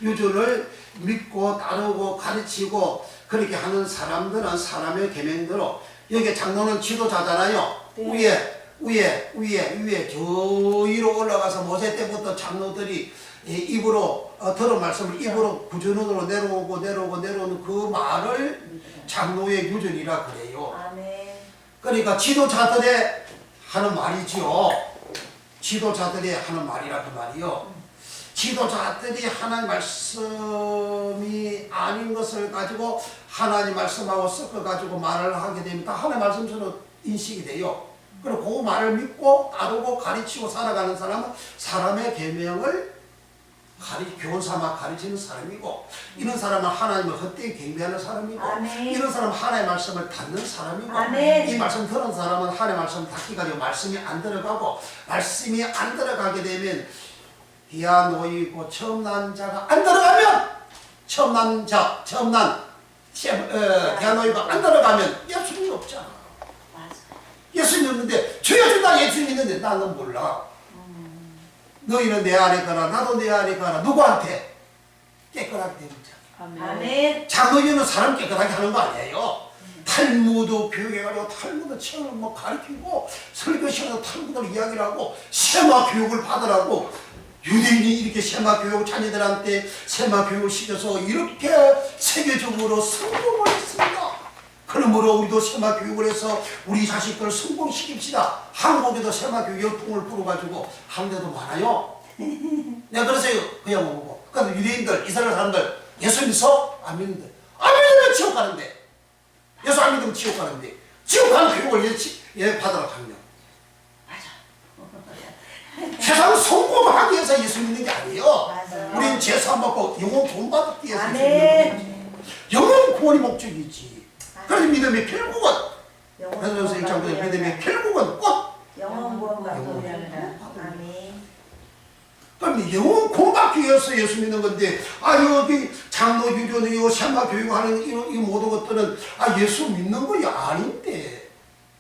유전을 믿고 따르고 가르치고 그렇게 하는 사람들은 사람의 계명대로 여기 장로는 지도자잖아요. 네. 위에 저 위로 올라가서 모세 때부터 장로들이 입으로 들은 말씀을 입으로 구전으로 내려오는 그 말을 장로의 유전이라 그래요. 아멘. 그러니까 지도자들의 하는 말이지요. 지도자들이 하는 말이라 그 말이요. 지도자들이 하나님 말씀이 아닌 것을 가지고 하나님 말씀하고 섞어가지고 말을 하게 되면 다 하나님 말씀처럼 인식이 돼요. 그리고 그 말을 믿고 따르고 가르치고 살아가는 사람은 사람의 계명을 교훈 삼아 가르치는 사람이고, 이런 사람은 하나님을 헛되이 경배하는 사람이고, 아멘. 이런 사람은 하나님의 말씀을 닫는 사람이고, 아멘. 이 말씀 들은 사람은 하나님의 말씀을 닫기가 아니고 말씀이 안 들어가고, 말씀이 안 들어가게 되면 기아 놓이고 처음 난 자가 안 들어가면 기아 놓이고 안 들어가면 예수님이 없잖아. 맞아. 예수님이 없는데 주여 준다 예수님이 있는데 나는 몰라. 너희는 내 안에 가라 나도 내 안에 가라. 누구한테? 깨끗하게 되는 자. 아멘. 장로교는 사람 깨끗하게 하는 거 아니에요. 탈무드 교육해가지고 탈무드 책을 가르치고 설교 시간에 탈무드를 이야기를 하고 세마 교육을 받으라고 유대인이 이렇게 세마 교육 자녀들한테 세마 교육을 시켜서 이렇게 세계적으로 성공을 했습니다. 그러므로 우리도 세마 교육을 해서 우리 자식들을 성공시킵시다. 한국에도 세마 교육 열풍을 불어가지고 하는 데도 많아요. 내가 그래서 그냥 보고 그러니까 유대인들 이스라엘 사람들 예수 믿어? 안 믿는데 안 믿으면 지옥 가는데 예수 안 믿으면 지옥 가는데 지옥 가는 교육을 얘 받으라 하면 세상 성공하기 위해서 예수 믿는 게 아니에요. 맞아. 우린 죄수 안 받고 영혼 구원 받기 위해서 예수 믿는 아멘. 거지. 영혼 구원이 목적이지. 그래서 믿음의 결국은 베드로전서 1장 9절 믿음의 결국은 꼭 영원 구원과 영원 동행이다. 구원. 아멘. 그럼 영혼 구원 받기 위해서 예수 믿는 건데 여기 장로 유전이고 세마 교육하는 이 모든 것들은 예수 믿는 것이 아닌데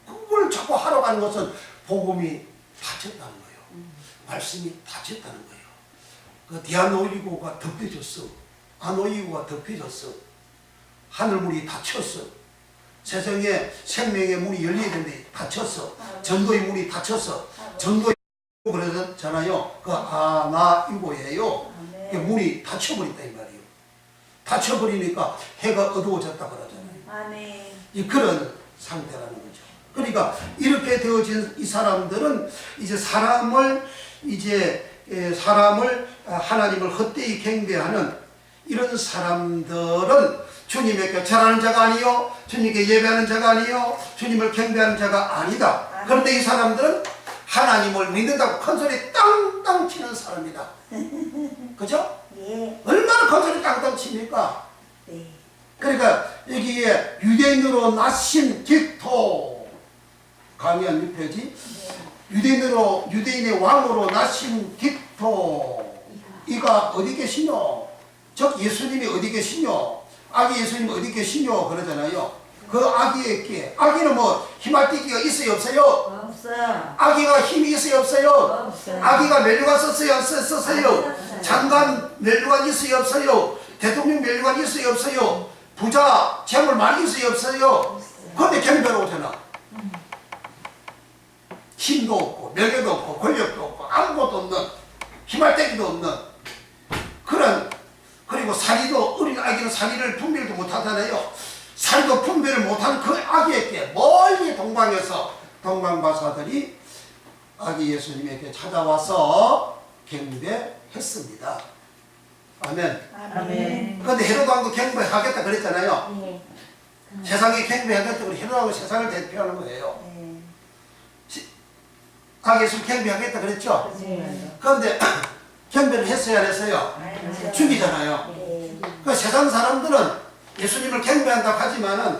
그걸 자꾸 하러 가는 것은 복음이 닫혔다는 거예요. 말씀이 닫혔다는 거예요. 그 디아노이고가 덮여졌어. 아노이고가 덮여졌어. 하늘문이 닫혔어. 세상에 생명의 문이 열려야 되는데 닫혔어. 전도의 문이 닫혔어. 전도의 그러잖아요. 그 아나이고예요. 문이 닫혀버린다 이 말이에요. 닫혀버리니까 해가 어두워졌다 그러잖아요. 아멘. 이 그런 상태라는 거죠. 그러니까 이렇게 되어진 이 사람들은 이제 사람을 하나님을 헛되이 경배하는 이런 사람들은 주님에게 절하는 자가 아니요 주님께 예배하는 자가 아니요 주님을 경배하는 자가 아니다. 그런데 이 사람들은 하나님을 믿는다고 큰소리 땅땅 치는 사람이다. 그죠? 예. 얼마나 큰소리 땅땅 칩니까? 네. 그러니까 여기에 유대인으로 나신 디토 강연 6페이지 유대인의 왕으로 나신 디토 이가 어디 계시뇨? 즉 예수님이 어디 계시뇨? 아기 예수님 어디 계시뇨? 그러잖아요. 그 아기에게 아기는 뭐 힘알뛰기가 있어요 없어요? 없어. 아기가 힘이 있어요 없어요? 없어요. 아기가 멜류관 썼어요 썼어요? 없어요. 장관 멜류관 있어요 없어요? 대통령 멜류관 있어요 없어요? 부자 재물 많이 있어요 없어요? 그런데 경배로우잖아. 힘도 없고 명예도 없고 권력도 없고 아무것도 없는 힘알떼기도 없는 그런 그리고 사리도 어린 아기는 사리를 분별도 못하잖아요. 사리도 분별을 못하는 그 아기에게 멀리 동방에서 동방바사들이 아기 예수님에게 찾아와서 경배했습니다. 아멘. 아멘. 그런데 헤로도 왕도 경배하겠다 그랬잖아요. 예. 세상에 경배하겠다 그래 헤로하고 세상을 대표하는 거예요. 네. 아기 예수 경배하겠다 그랬죠. 네. 그런데 경배를 했어야 안 했어요? 네. 죽이잖아요. 네. 그 세상 사람들은 예수님을 경배한다고 하지만은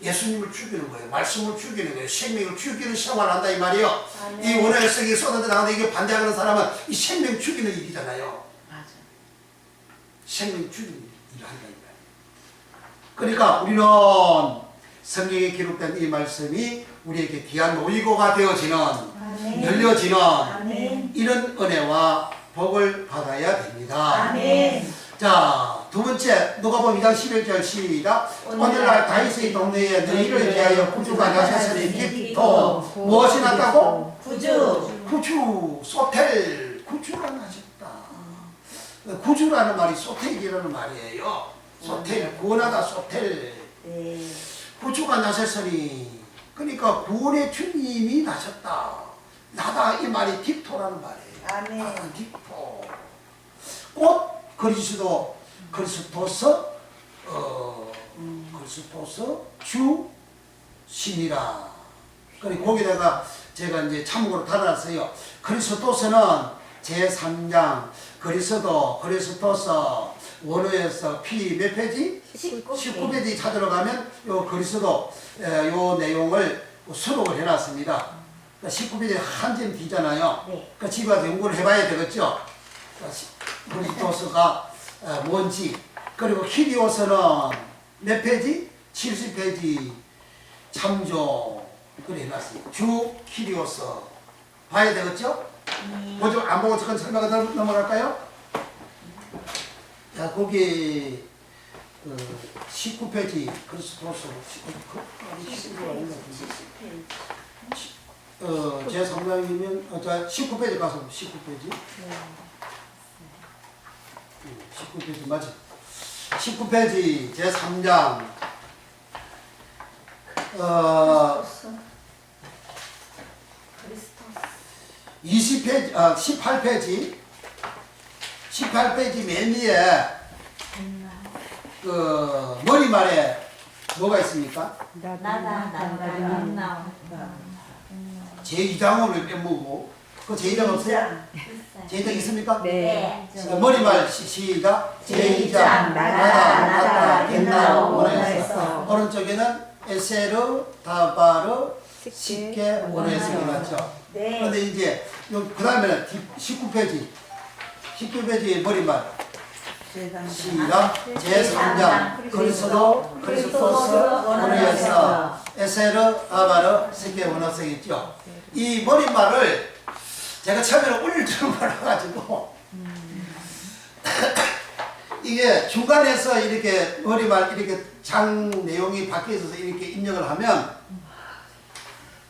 예수님을 죽이는 거예요. 말씀을 죽이는 거예요. 생명을 죽이는 생활을 한다 이 말이에요. 아멘. 이 원의 성이 쏟아져나가는데 이게 반대하는 사람은 이 생명 죽이는 일이잖아요. 맞아. 생명 죽이는 일을 한다 이 말이에요. 그러니까 우리는 성경에 기록된 이 말씀이 우리에게 귀한 모이고가 되어지는 아멘. 열려지는 아멘. 이런 은혜와 복을 받아야 됩니다. 아멘. 자, 두 번째 누가복음 2장 11절 시작. 오늘날 다윗의 동네에 너희를 위하여 구주가 나셨으니 기토 무엇이 났다고? 구주. 구주, 소텔, 구주가 나셨다. 구주라는 말이 소텔이라는 말이에요. 소텔, 구원하다 소텔. 네. 구주가 나셨으니 그러니까 구원의 주님이 나셨다. 나다 이 말이 딥토라는 말이에요. 아멘. 나다 딥토. 곧 그리스도서 주 신이라. 그리고 거기다가 제가 이제 참고로 달았어요. 그리스도서는 제3장 그리스도서 원어에서 P 몇 페이지? 19페이지 찾으러 가면 요 그리스도 요 내용을 수록을 해놨습니다. 19페이지 한점 비잖아요. 네. 그러니까 집에 가서 연구를 해봐야 되겠죠. 그리스도서가 뭔지. 그리고 키리오서는 몇 페이지? 70페이지 참조 그래 해놨습니다. 주 키리오서 봐야 되겠죠? 보죠. 안 보고 잠깐 설명을 넘어갈까요? 자, 거기 19페이지 그리스도서 제 3장이면 자 19페이지 가서 19페이지 19페이지 맞지? 19페이지 제 3장 20페이지 18페이지 맨 위에 그 머리말에 뭐가 있습니까? 나다. 제2장으로 빼먹고 그 제2장 없어요? 제2장 있습니까? 네. 머리말 시작 제2장 나다 옛날 원어에서 오른쪽에는 에세르 다바르 쉽게 원어에서 일어났죠. 네. 그런데 이제 그 다음에는 19페이지 머리말 시작 제3장 그리스도서 원어에서 에세르 다바르 쉽게 원어에서 있죠. 이 머리말을 제가 처음에는 올릴 줄 몰라가지고 이게 중간에서 이렇게 머리말 이렇게 장 내용이 바뀌어 있어서 이렇게 입력을 하면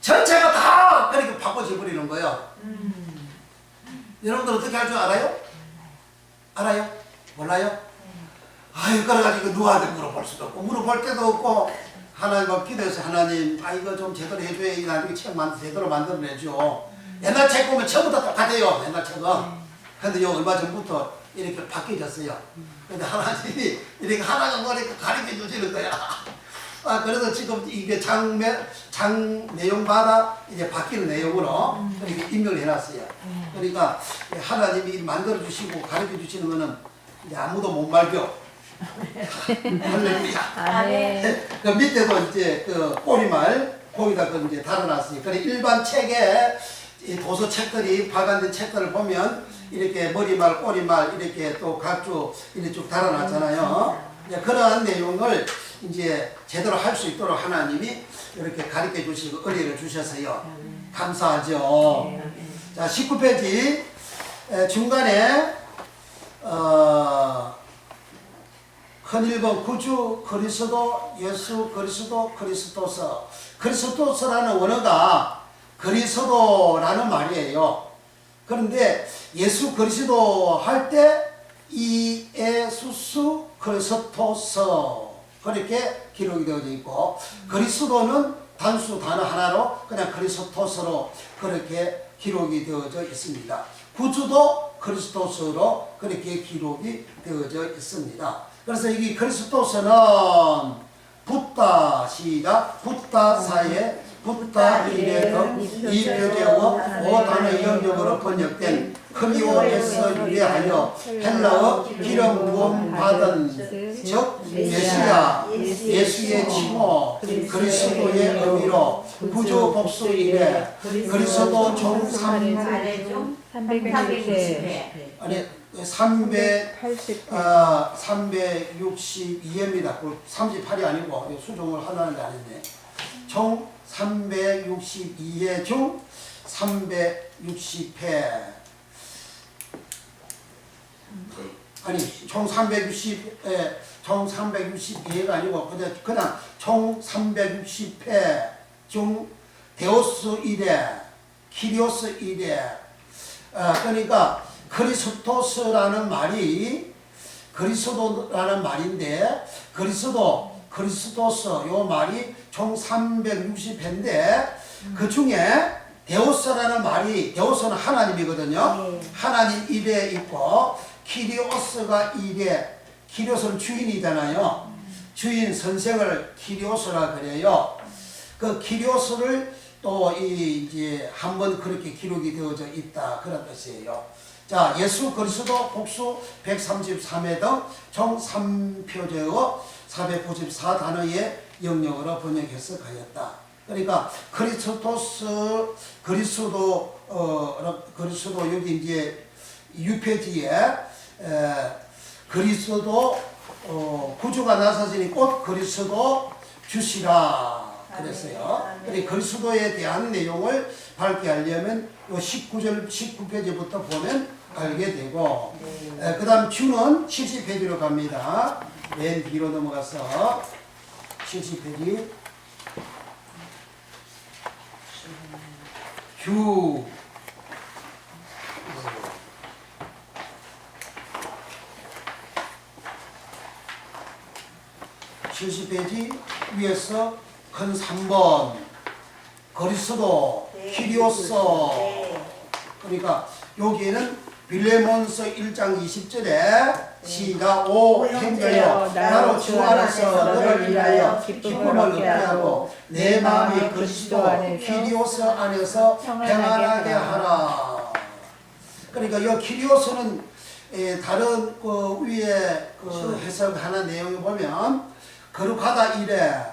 전체가 다 그렇게 바꿔져 버리는 거예요. 여러분들 어떻게 할 줄 알아요? 알아요? 몰라요? 아유 그래가지고 누구한테 물어볼 수도 없고 물어볼 데도 없고 하나님 기도해서 하나님 이거 좀 제대로 해줘야 나중에 책 제대로 만들어내죠. 옛날 책 보면 처음부터 똑같아요. 옛날 책은. 근데 요 얼마 전부터 이렇게 바뀌어졌어요. 근데 하나님이 이렇게 하나가 뭐 이렇게 가르쳐 주시는 거야. 그래서 지금 이게 장 내용마다 이제 바뀌는 내용으로 이렇게 입력을 해놨어요. 그러니까 하나님이 만들어 주시고 가르쳐 주시는 거는 이제 아무도 못 말겨. 할렐루야. 아멘. 그 밑에도 이제 그 꼬리말 거기다 그 이제 달아놨으니 그래 일반 책에 이 도서 책들이 발간된 책들을 보면 이렇게 머리말, 꼬리말 이렇게 또 각주 이렇게 쭉 달아놨잖아요. 이제 그러한 내용을 이제 제대로 할 수 있도록 하나님이 이렇게 가르쳐 주시고 은혜를 주셔서요. 감사하죠. 자, 19페이지 중간에 큰 1번 구주 그리스도 예수 그리스도 그리스도서 그리스도서라는 원어가 그리스도라는 말이에요. 그런데 예수 그리스도 할 때 이에수스 그리스도서 그렇게 기록이 되어져 있고 그리스도는 단수 단어 하나로 그냥 그리스도서로 그렇게 기록이 되어져 있습니다. 구주도 그리스도서로 그렇게 기록이 되어져 있습니다. 그래서 이 그리스도서는 붓다 시작 붓다 사이에 붓다 이래 등이 표제어 5단어 영역으로 번역된 크리오에서 유래하여 헬라어 기름 부음 받은 즉 메시아 예수의 칭호 그리스도의 의미로 구주 복수 이래 그리스도 총 360회. 아니 362회입니다. 38이 아니고 수정을 하나는 게 아닌데 총 362회 중 360회 아니 총 360회 총 362회가 아니고 그냥 총 360회 중 데오스 1회 키리오스 1회 그러니까 그리스도스라는 말이 그리스도라는 말인데 그리스도스 요 말이 총 360회인데 그 중에 데오스라는 말이 데오스는 하나님이거든요. 하나님 1회 있고 키리오스가 1회 키리오스는 주인이잖아요. 주인 선생을 키리오스라 그래요. 그 키리오스를 또 이제 한번 그렇게 기록이 되어져 있다 그런 뜻이에요. 자, 예수 그리스도 복수 133회 등 총 3표제어 494단어의 영역으로 번역해서 가였다. 그러니까 그리스도 여기 이제 6페이지에 그리스도 구주가 나서지니 곧 그리스도 주시라 그랬어요. 그래 그리스도에 대한 내용을 밝게 하려면 요 19페이지부터 보면 알게 되고 그 다음 주는 70페이지로 갑니다. 맨 뒤로 넘어가서 70페이지 주 70페이지 위에서 큰 3번 그리스도 키리오스 그러니까 여기에는 빌레몬서 1장 20절에 시작 오 형제여 나로 주 안에서 너를 위하여 기쁨을 얻게 하고 내 마음이 그리스도 키리오스 안에서 평안하게 하라. 그러니까 이 키리오스는 다른 그 위에 그 해석하는 내용을 보면 거룩하다 이래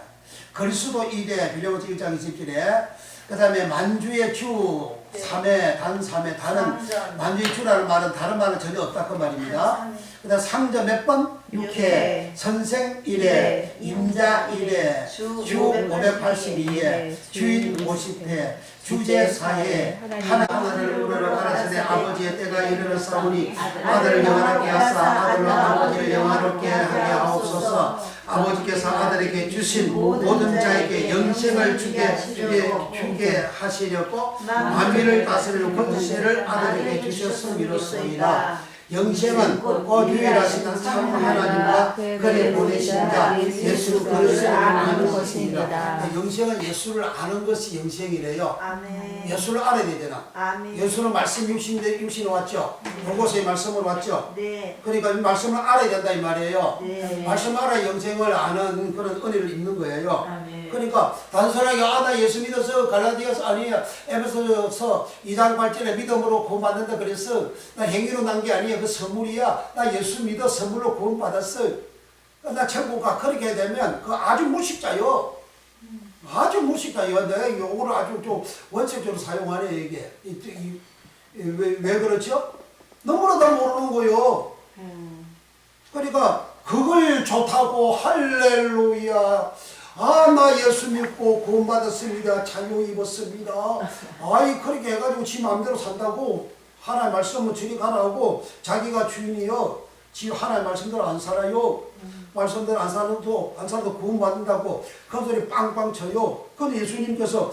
그리스도 이래 빌레몬서 1장 20절에 그 다음에 만주의 주 3회 단 3회 다른 만주의 주라는 말은 다른 말은 전혀 없다 그 말입니다. 그 다음 상저 몇 번? 6회 선생 1회 임자 1회 주 582회 주인 50회 주제 4회 하나님을 우러러 가라사대 아버지의 때가 이르렀사오니 아들을 영원하게 하사 아들로 아버지를 영화롭게 하게 하옵소서. 아버지께서 아들에게 주신 모든 자에게 영생을 주게 하시려고 만민을 다스리는 권세를 아들에게 주셨음이로소이다. 영생은 곧 유일하신 참 하나님과 그를 보내신 자 예수 그리스도를 아는 것입니다. 영생은 예수를 아는 것이 영생이래요. 아멘. 예수를 알아야 되잖아. 아멘. 예수는 말씀 육신으로 왔죠. 로고스의 말씀으로 왔죠. 네. 그러니까 이 말씀을 알아야 된다 이 말이에요. 네. 말씀 알아야 영생을 아는 그런 은혜를 입는 거예요. 아멘. 그러니까 단순하게 나 예수 믿어서 갈라디아서 아니야 에베소서 2장 8절에 믿음으로 구원받는다 그래서 나 행위로 난 게 아니야. 그 선물이야. 나 예수 믿어 선물로 구원받았어. 나 천국 가. 그렇게 되면 그 아주 무식자요. 아주 무식자요. 내가 요거를 아주 좀 원칙적으로 사용하네 이게. 왜 그렇죠? 너무나 다 모르는 거요. 그러니까 그걸 좋다고 할렐루야. 나 예수 믿고 구원받았습니다. 자유 입었습니다. 아이 그렇게 해가지고 지 마음대로 산다고 하나님 말씀은 저리 가라고 자기가 주인이요. 지 하나님 말씀대로 안 살아요. 말씀대로 안 살아도 구원받는다고 그 소리 빵빵 쳐요. 근데 예수님께서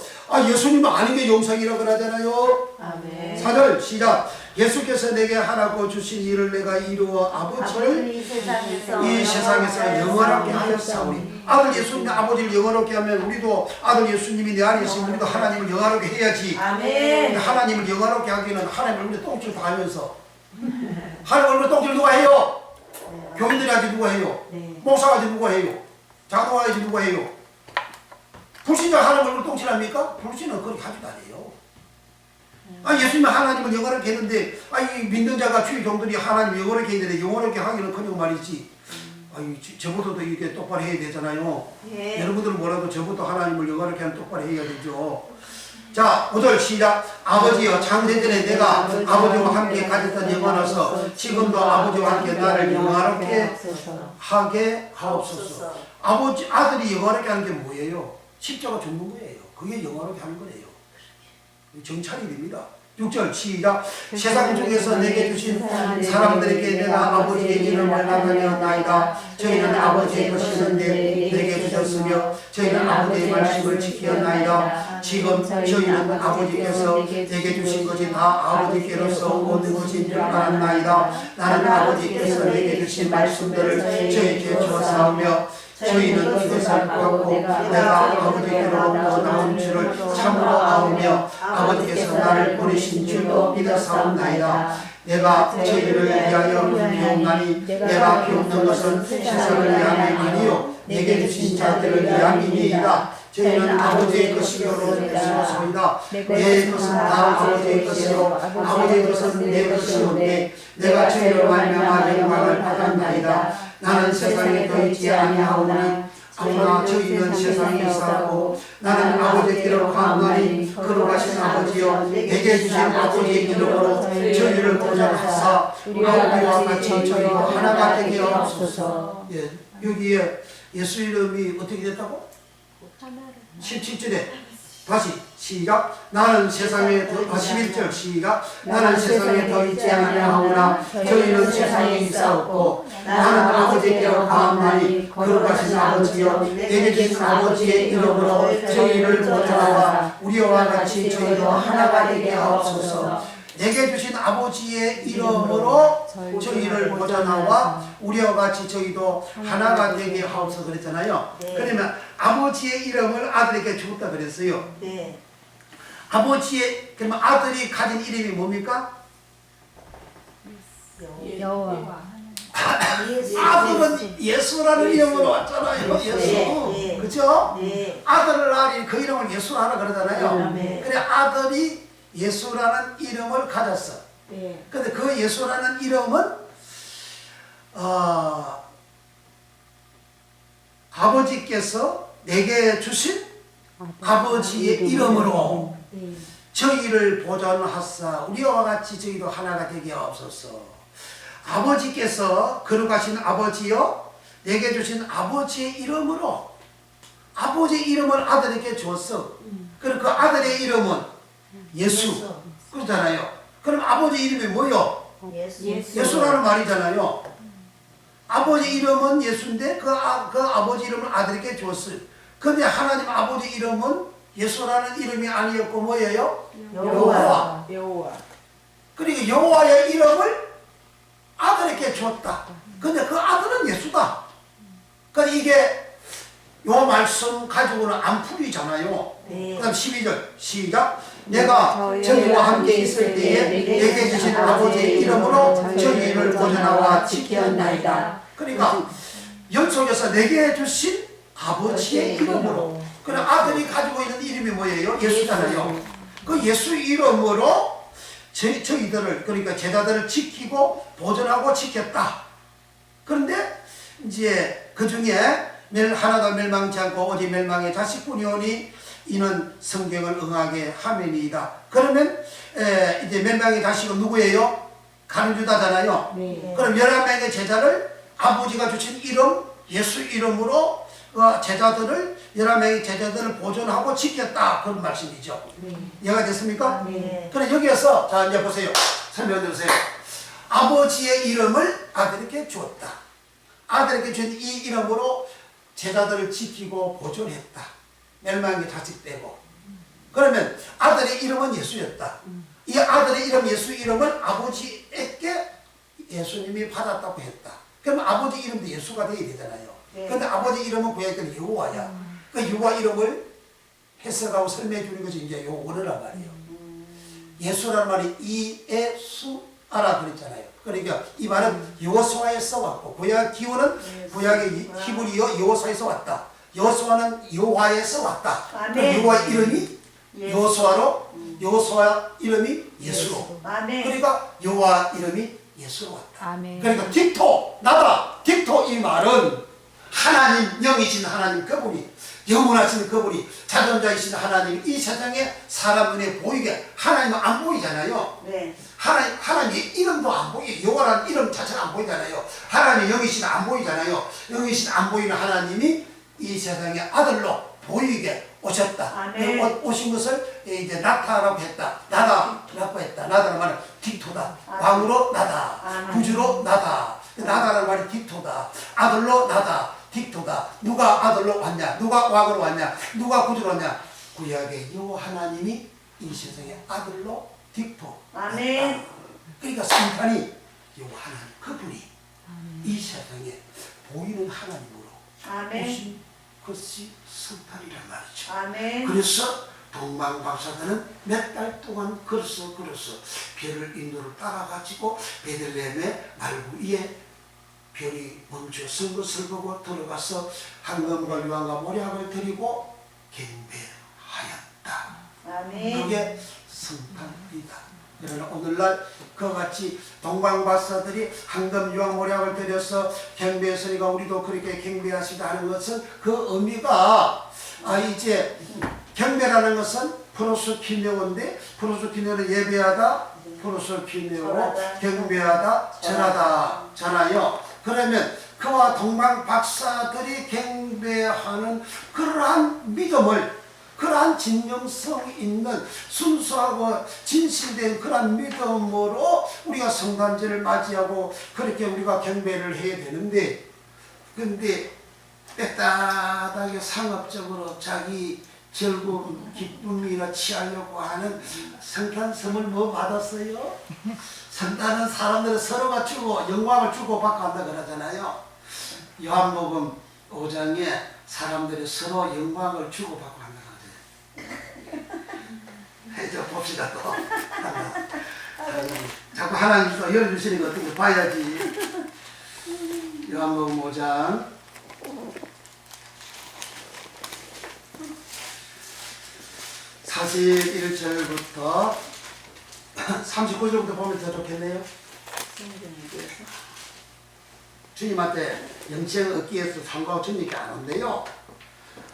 예수님은 아닌 게 영생이라고 그러잖아요. 아멘. 4절 시작. 예수께서 내게 하라고 주신 일을 내가 이루어 아버지를 이 세상에서 이 세상에서 영원하게 하였사오니. 아들 예수님 아버지를 영원하게 하면 우리도 아들 예수님이 내 안에 있으면 우리도 하나님을 영원하게 해야지. 아멘. 하나님을 영원하게 하기는 하나님 얼굴에 똥줄 다 하면서 하나님 얼굴에 똥줄 누가 해요? 교인들이 하지 누가 해요? 네. 목사가 하지 누가 해요? 장로가 하지 누가 해요? 불신자 하나님 얼굴 똥칠합니까? 불신은 그렇게 하지도 않아요. 예수님은 하나님을 영원하게 했는데 이 믿는 자가 주의 종들이 하나님 영원하게 했는데 영원하게 하기는 말이지. 저부터도 이게 똑바로 해야 되잖아요. 예. 여러분들은 뭐라도 저부터 하나님을 영원하게 하는 똑바로 해야 되죠. 자, 5절 시작. 아버지여 창세전에 내가 아버지와 함께 가졌던 영원하서 지금도 아버지와 함께 나를 영원하게 하게 하옵소서. 아들이 영원하게 하는 게 뭐예요? 십자가 죽는 거예요. 그게 영원하게 하는 거예요. 정찰이 됩니다. 6절 시작. 세상 중에서 내게 주신 사람들에게 내가 아버지의 이름을 나누려 나이다. 저희는 아버지의 것이었는데 내게 주셨으며 저희는 아버지의 말씀을 지켰나이다. 지금 저희는 아버지께서 내게 주신 것이 다 아버지께로서 온 것인 줄 알았나이다. 나는 아버지께서 내게 주신 말씀들을 저희에게 주었사오며 저희는 이것을 받고 내가 아버지께로부터 나온 줄을 참으로 아오며 아버지께서 나를 보내신 줄도 믿어사옵나이다. 내가 저희를 위하여 비옵나니 내가 비옵는 것은 세상을 위함이 아니요 내게 주신 자들을 위함이니이다. 저희는 아버지의 것이요로 되었습니다. 내 것은 다 아버지의 것이요 아버지의 것은 내 것이오니 내가 저희로 말미암아 영광을 받았나이다. 나는 세상에 더 있지 아니하오니 그러나 저희는 세상에 있사오고 나는 아버지께로 가노니 거룩하신 아버지여 내게 주신 아버지의 이름으로 저희를 보존하사 아버지와 같이 저희도 하나가 되게 하옵소서. 여기에 예수 이름이 어떻게 됐다고? 17절에 다시 시작. 나는 세상에 더 11절 시작. 나는 세상에 더 있지 아니하오나 저희는 세상에 있사옵고 나는 아버지께로 가옵나니 거룩하신 아버지여 내게 주신 아버지의 이름으로 저희를 보존하사 우리와 같이 저희도 하나가 되게 하옵소서. 내게 주신 아버지의 이름으로 저희를 보존하와 우리와 같이 저희도 하나가 되게 하옵소서 그랬잖아요. 네. 그러면 아버지의 이름을 아들에게 주었다 그랬어요. 네. 그러면 아들이 가진 이름이 뭡니까? 여호와. 아들은 예수라는 이름으로 왔잖아요. 예수. 네. 그죠? 네. 아들을 아니 그 이름을 예수라라 그러잖아요. 네. 그래 아들이 예수라는 이름을 가졌어. 네. 근데 그 예수라는 이름은 아버지께서 내게 주신 아버지의 이름으로 저희를 보존하사 우리와 같이 저희도 하나가 되게 하옵소서. 아버지께서 거룩하신 아버지여 내게 주신 아버지의 이름으로 아버지의 이름을 아들에게 주었어. 그럼 그 아들의 이름은 예수 그렇잖아요. 그럼 아버지 이름이 뭐요? 예수라는 말이잖아요. 아버지 이름은 예수인데 그 아버지 이름을 아들에게 주었어요. 근데 하나님 아버지 이름은 예수라는 이름이 아니었고 뭐예요? 여호와. 그러니까 여호와의 이름을 아들에게 줬다. 근데 그 아들은 예수다. 그러니까 이게 요 말씀 가지고는 안 풀리잖아요. 네. 그 다음 12절 시작. 내가 저희와 함께 있을 때에 내게 주신 아버지의 이름으로 저희를 보존하와 지켰나이다. 그러니까 연속해서 내게 주신 아버지의 이름으로. 그럼 아들이 가지고 있는 이름이 뭐예요? 예수잖아요. 그 예수 이름으로 저희들을, 그러니까 제자들을 지키고 보존하고 지켰다. 그런데 이제 그 중에 하나도 멸망치 않고 오직 멸망의 자식뿐이오니 이는 성경을 응하게 하면이다. 그러면 이제 멸망의 자식은 누구예요? 가룟 유다잖아요. 네. 그럼 11명의 제자를 아버지가 주신 이름, 예수 이름으로 제자들을 11명의 제자들을 보존하고 지켰다. 그런 말씀이죠. 네. 이해가 됐습니까? 네. 그럼 여기에서 자 이제 보세요. 설명 들으세요. 아버지의 이름을 아들에게 주었다. 아들에게 준 이 이름으로 제자들을 지키고 보존했다. 멸망의 자식 빼고. 그러면 아들의 이름은 예수였다. 이 아들의 이름 예수 이름을 아버지에게 예수님이 받았다고 했다. 그러면 아버지 이름도 예수가 되어야 되잖아요. 네. 그런데 아버지 이름은 구약에는 여호와야. 그 여호와 이름을 해석하고 설명해 주는 것이 이제 요 원어란 말이에요. 예수라는 말이 이에수 알아 그랬잖아요. 그러니까 이 말은 여호수아에서 왔고 구약 기호는 구약의 히브리어 여호수아에서 왔다. 여호수아는 여호와에서 왔다. 아멘. 여호와 이름이 예. 여호수아로 여호수아 이름이 예수로. 아멘. 그러니까 여호와 이름이 예수로 왔다. 아멘. 그러니까 딕토 나다. 딕토 이 말은 하나님 영이신 하나님 그분이 영원하신 그분이 자존자이신 하나님 이 세상에 사람 눈에 보이게 하나님은 안 보이잖아요. 네. 하나님의 이름도 안 보이게 여호와라는 이름 자체가 안 보이잖아요. 하나님의 영이신 안 보이잖아요. 영이신 안 보이는 하나님이 이 세상에 아들로 보이게 오셨다. 아멘. 오신 것을 이제 나타라고 했다. 나다라고 했다. 나다라는 말은 딕토다. 아멘. 왕으로 나다. 아멘. 구주로 나다. 나다라는 말이 딕토다. 아들로 나다. 딕토다. 누가 아들로 왔냐? 누가 왕으로 왔냐? 누가 구주로 왔냐? 구약의 여호와 하나님이 이 세상의 아들로 딕토. 아멘. 그러니까 성탄이 여호와 하나님 그분이 이 세상에 보이는 하나님으로 아멘. 오신 것이 성탄이란 말이죠. 아멘. 그래서 동방박사들은 몇 달 동안 걸어서 별을 인도를 따라가지고 베들레헴의 말구 위에 별이 멈춰 선 것을 보고 들어가서 황금과 유황과 모략을 드리고 경배하였다. 아멘. 그게 성탄이다. 그러나 오늘날 그같이 동방박사들이 황금 유황 모략을 드려서 경배했으니까 우리도 그렇게 경배하시다 하는 것은 그 의미가 이제 경배라는 것은 프로스키네오인데 프로스키네오는 예배하다 프로스키네오 경배하다 절하다잖아요. 그러면 그와 동방박사들이 경배하는 그러한 믿음을 그러한 진정성 있는 순수하고 진실된 그러한 믿음으로 우리가 성탄절을 맞이하고 그렇게 우리가 경배를 해야 되는데 근데 빼따하게 상업적으로 자기 즐거움, 기쁨이나 취하려고 하는 성탄 선물 뭐 받았어요? 성탄은 사람들은 서로가 주고 영광을 주고 받고 한다 그러잖아요. 요한복음 5장에 사람들이 서로 영광을 주고 받고 한다 그러죠. 이제 봅시다 또. 자꾸 하나님 또 열어주시는 거 어떻게 봐야지. 요한복음 5장 41절부터 39절부터 보면 더 좋겠네요. 주님한테 영생을 얻기 위해서 상고하고 주님께 안 온대요.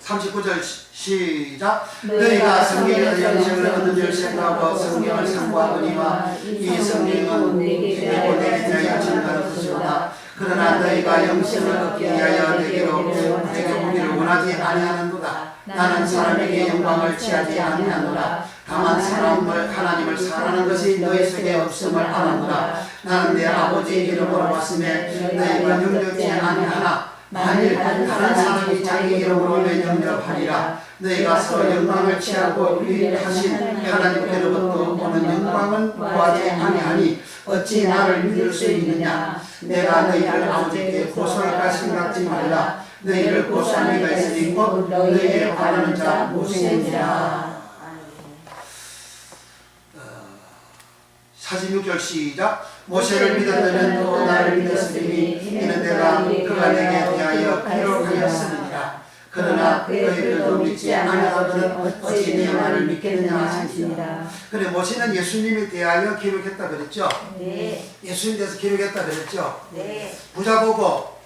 39절 시작. 너희가 성경에서 영생을 얻는 열쇠하고 성경을 상고하거니와 이 성경은 내고 내게 대하여 증거할 것이로다. 그러나 너희가 영생을 얻기 위하여 내게로 오기를 원하지 아니하는도다. 나는 사람에게 영광을 취하지 아니하노라. 다만 하나님을 사랑하는 것이 너희 속에 없음을 아노라. 나는 내 아버지 이름으로 왔음에 너희가 영접지 아니하나 만일 다른 사람이 자기 이름으로 영접하리라. 너희가 서로 영광을 취하고 유일하신 하나님께로부터 오는 영광은 구하지 아니하니 어찌 나를 믿을 수 있느냐. 내가 너희를 아버지께 고소할까 생각지 말라. 너희를 고소한 이가 있으니 곧 너희에게 바라는 자 모세니라. 46절 시작. 모세를 믿었더니 또 나를 믿었으니 이는 내가 그가 내게 대하여 기록하였으니라. 그러나 그의 글도 믿지 아니하거든 어찌 내 말을 믿겠느냐 하시니라. 그래, 모세는 예수님에 대하여 기록했다 그랬죠. 네. 예수님 대해서 기록했다 그랬죠. 네. 부자 보고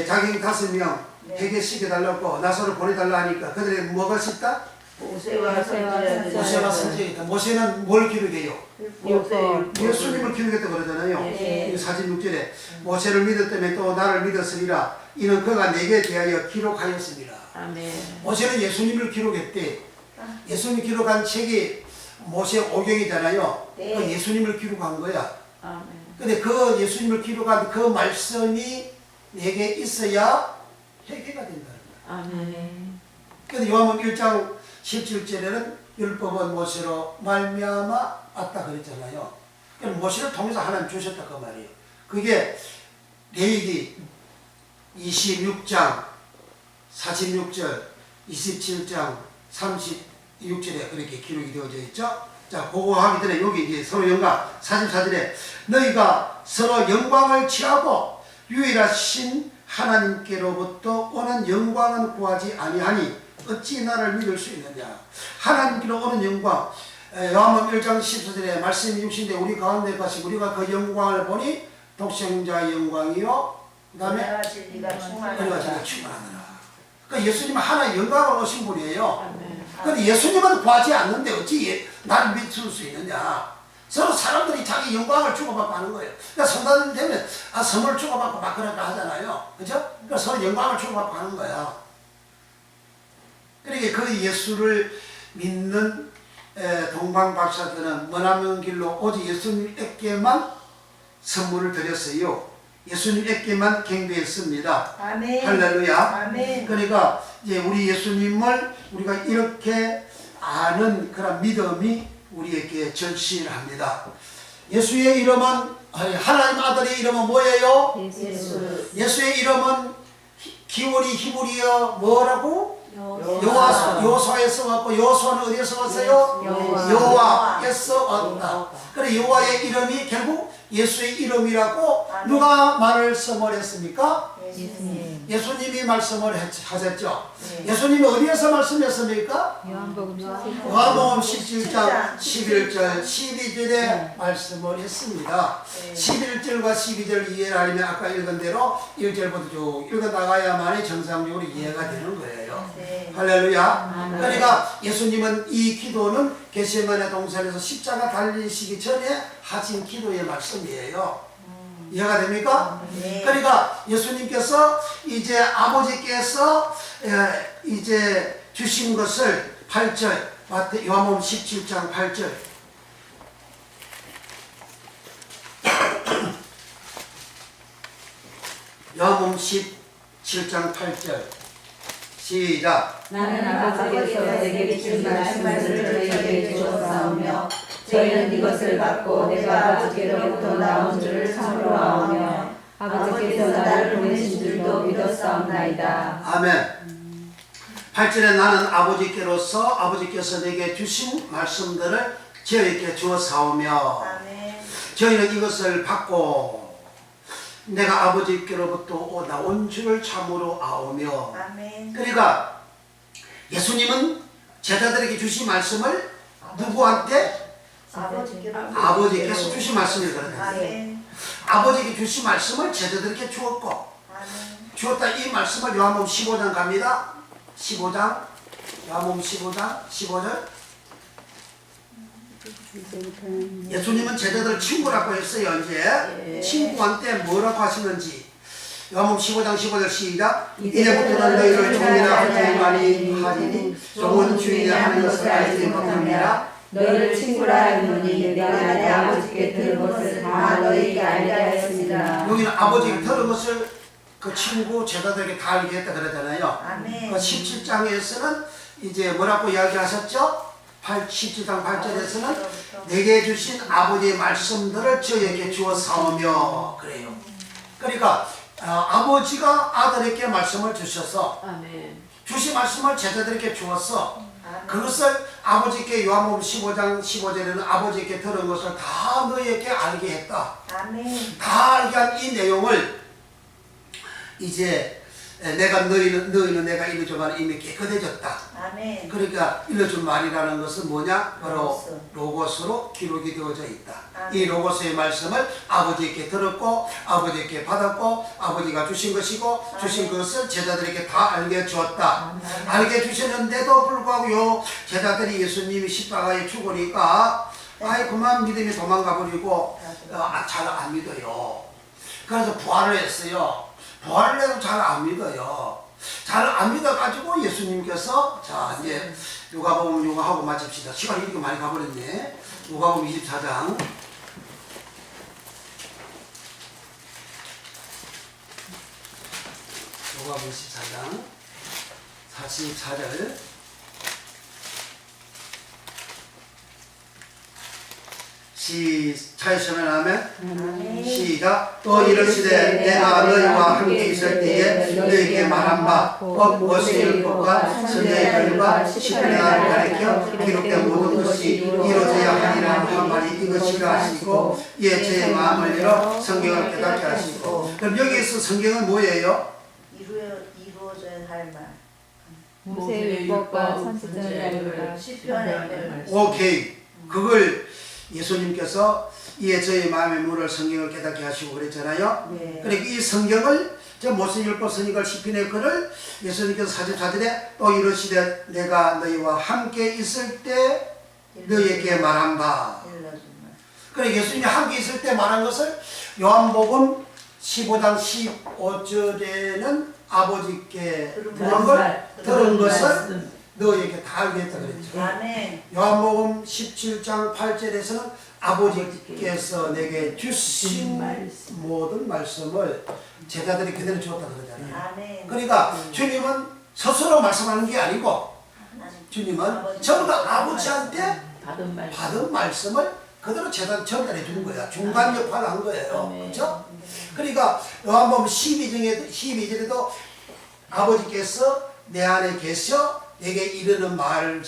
자기 5명 네. 회개 시켜달라고 나서를 보내달라 하니까 그들이 뭐가 싶다? 모세와 모세가 선지자이다. 모세는 뭘 기록해요? 예수님을 기록했다 그러잖아요. 네. 46절에 모세를 믿었다면 또 나를 믿었으리라. 이는 그가 내게 대하여 기록하였습니다. 아멘. 모세는 예수님을 기록했대. 예수님 기록한 책이 모세 오경이잖아요. 네. 그 예수님을 기록한 거야. 아멘. 근데 그 예수님을 기록한 그 말씀이 내게 있어야 회개가 된다는 거야. 아멘. 그래서 요한복음 1장 17절에는 율법은 모세로 말미암아 왔다 그랬잖아요. 그러니까 모세를 통해서 하나님 주셨다 그 말이에요. 그게 레위기 26장 46절 27장 36절에 그렇게 기록이 되어져 있죠. 자, 그거 하기 전에 여기 이제 서로 영광 44절에 너희가 서로 영광을 취하고 유일하신 하나님께로부터 오는 영광은 구하지 아니하니 어찌 나를 믿을 수 있느냐. 하나님께로 오는 영광, 요한복음 1장 14절에 말씀이 육신대 우리 가운데 가시 우리가 그 영광을 보니 독생자의 영광이요 그 다음에 은혜와 진리가 우리가 진짜 충만하다. 충만하더라. 그러니까 예수님은 하나의 영광을 오신 분이에요. 아멘. 그런데 예수님은 구하지 않는데 어찌 나를 믿을 수 있느냐. 서로 사람들이 자기 영광을 주고받고 하는 거예요. 그러니까 성탄절 되면 선물 주고받고 막 그러고 하잖아요. 그죠? 그러니까 서로 영광을 주고받고 하는 거야. 그러니까 그 예수를 믿는 동방 박사들은 머나먼 길로 오직 예수님에게만 선물을 드렸어요. 예수님에게만 경배했습니다. 아멘. 할렐루야. 아멘. 그러니까 이제 우리 예수님을 우리가 이렇게 아는 그런 믿음이 우리에게 절실합니다. 예수의 이름은 하나님 아들의 이름은 뭐예요? 예수. 예수의 이름은 기울이 히브리어 뭐라고? 여호와. 여호수아에서 왔고 여호수아는 어디에서 왔어요? 여호와. 여호와에서 왔다. 그래 여호와의 이름이 결국 예수의 이름이라고 누가 말을 선물했습니까? 예수님. 예수님이 말씀을 하셨죠. 네. 예수님이 어디에서 말씀했습니까? 요한복음 요한복음 17장 11절 12절에 말씀을 했습니다. 네. 11절과 12절 이해를 하려면 아까 읽은 대로 1절부터 쭉 읽어나가야만이 정상적으로 이해가 되는 거예요. 네. 할렐루야. 그러니까 예수님은 이 기도는 겟세마네 동산에서 십자가 달리시기 전에 하신 기도의 말씀이에요. 이해가 됩니까? 네. 그러니까 예수님께서 이제 아버지께서 이제 주신 것을 8절 요한복음 17장 8절 요한복음 17장 8절 시작. 나는 아버지께서 내게 주신 말씀을 저희에게 주었사오며 저희는 이것을 받고 내가 아버지께로부터 나온 줄을 참으로 아오며 아버지께서 나를 보내신 줄도 믿었사옵나이다. 아멘. 8절에 나는 아버지께로서 아버지께서 내게 주신 말씀들을 저희에게 주었사오며 아멘. 저희는 이것을 받고 내가 아버지께로부터 나온 줄을 참으로 아오며. 아멘. 그러니까 예수님은 제자들에게 주신 말씀을 누구한테? 아버지께서 주신 말씀을 그러는 아멘. 아버지께 주신 말씀을 제자들에게 주었고 아멘. 주었다 이 말씀을 요한복음 15장 갑니다. 15장 요한복음 15장 15절 예수님은 제자들 친구라고 했어요. 이제 친구한테 뭐라고 하시는지 요한복음 15장 15절 시작. 이제부터는 너희를 종이나 하나님만이 하리니 종은 주인이 하는 것을 알지 못합니다. 너희를 친구라 하노니 내가 내 아버지께 들은 것을 다 너희에게 알게 하였습니다. 여기는 아버지가 들은 것을 그 친구 제자들에게 다 알게 했다 그러잖아요. 아멘. 그 17장에서는 이제 뭐라고 이야기하셨죠? 17장 8절에서는 내게 주신 아버지의 말씀들을 저에게 주어 사오며 그래요. 그러니까 아버지가 아들에게 말씀을 주셔서 아멘. 주신 말씀을 제자들에게 주었어. 아멘. 그것을 아버지께 요한복음 15장 15절에는 아버지께 들은 것을 다 너희에게 알게 했다. 아멘. 다 알게 한 이 내용을 이제 내가 너희는 내가 일러주면 이미 깨끗해졌다. 아멘. 그러니까 일러준 말이라는 것은 뭐냐? 바로 로고스. 로고스로 기록이 되어져 있다. 아멘. 이 로고스의 말씀을 아버지께 들었고 아버지께 받았고 아버지가 주신 것이고 주신 아멘. 것을 제자들에게 다 알게 주었다. 아멘. 알게 주셨는데도 불구하고 요 제자들이 예수님이 십자가에 죽으니까 아이 그만 믿음이 도망가 버리고 잘 안 믿어요. 그래서 부활을 했어요. 부활을 해도 잘 안 믿어요. 잘 안 믿어가지고 예수님께서 자 이제 누가복음 요거 하고 마칩시다. 시간이 이렇게 많이 가버렸네. 누가복음 24장 누가복음 24장 44절 차에서는 하면 아멘. 시작. 또 이르시되 내가 너희와 함께 있을 때에 너희에게 말한 바곧 모세의 율법과 선지자의 글과 시편의 날을 가리켜 기록된 모든 것이 이루어져야 하리라 한 말이 이것이라 하시고 이에 제 마음을 열어 성경을 깨닫게 하시고. 그럼 여기에서 성경은 뭐예요? 이루어져야 할 말. 모세의 율법과 선지자의 시편의 말. 오케이. 그걸 예수님께서 이에 저희 마음의 문을 성경을 깨닫게 하시고 그랬잖아요. 네. 그러니까 이 성경을 저 모세율법 선지자 시편의 글을 예수님께서 44절에 또 이르시되 내가 너희와 함께 있을 때 너희에게 말한 바. 일러준 말. 그러니까 예수님이 함께 있을 때 말한 것을 요한복음 15장 15절에는 아버지께 들은 것을 너희에게 다 알게 했다 그랬죠. 아멘. 요한복음 17장 8절에서는 아버지께서 내게 주신 모든 말씀을 제자들이 그대로 주었다 그러잖아요. 아멘. 그러니까 주님은 스스로 말씀하는 게 아니고 주님은 전부 다 아버지한테 받은 말씀을 그대로 제자들 전달해 주는 거야. 중간 역할을 한 거예요. 그렇죠? 그러니까 요한복음 12절에도 아버지께서 내 안에 계셔 내게 이르는 말을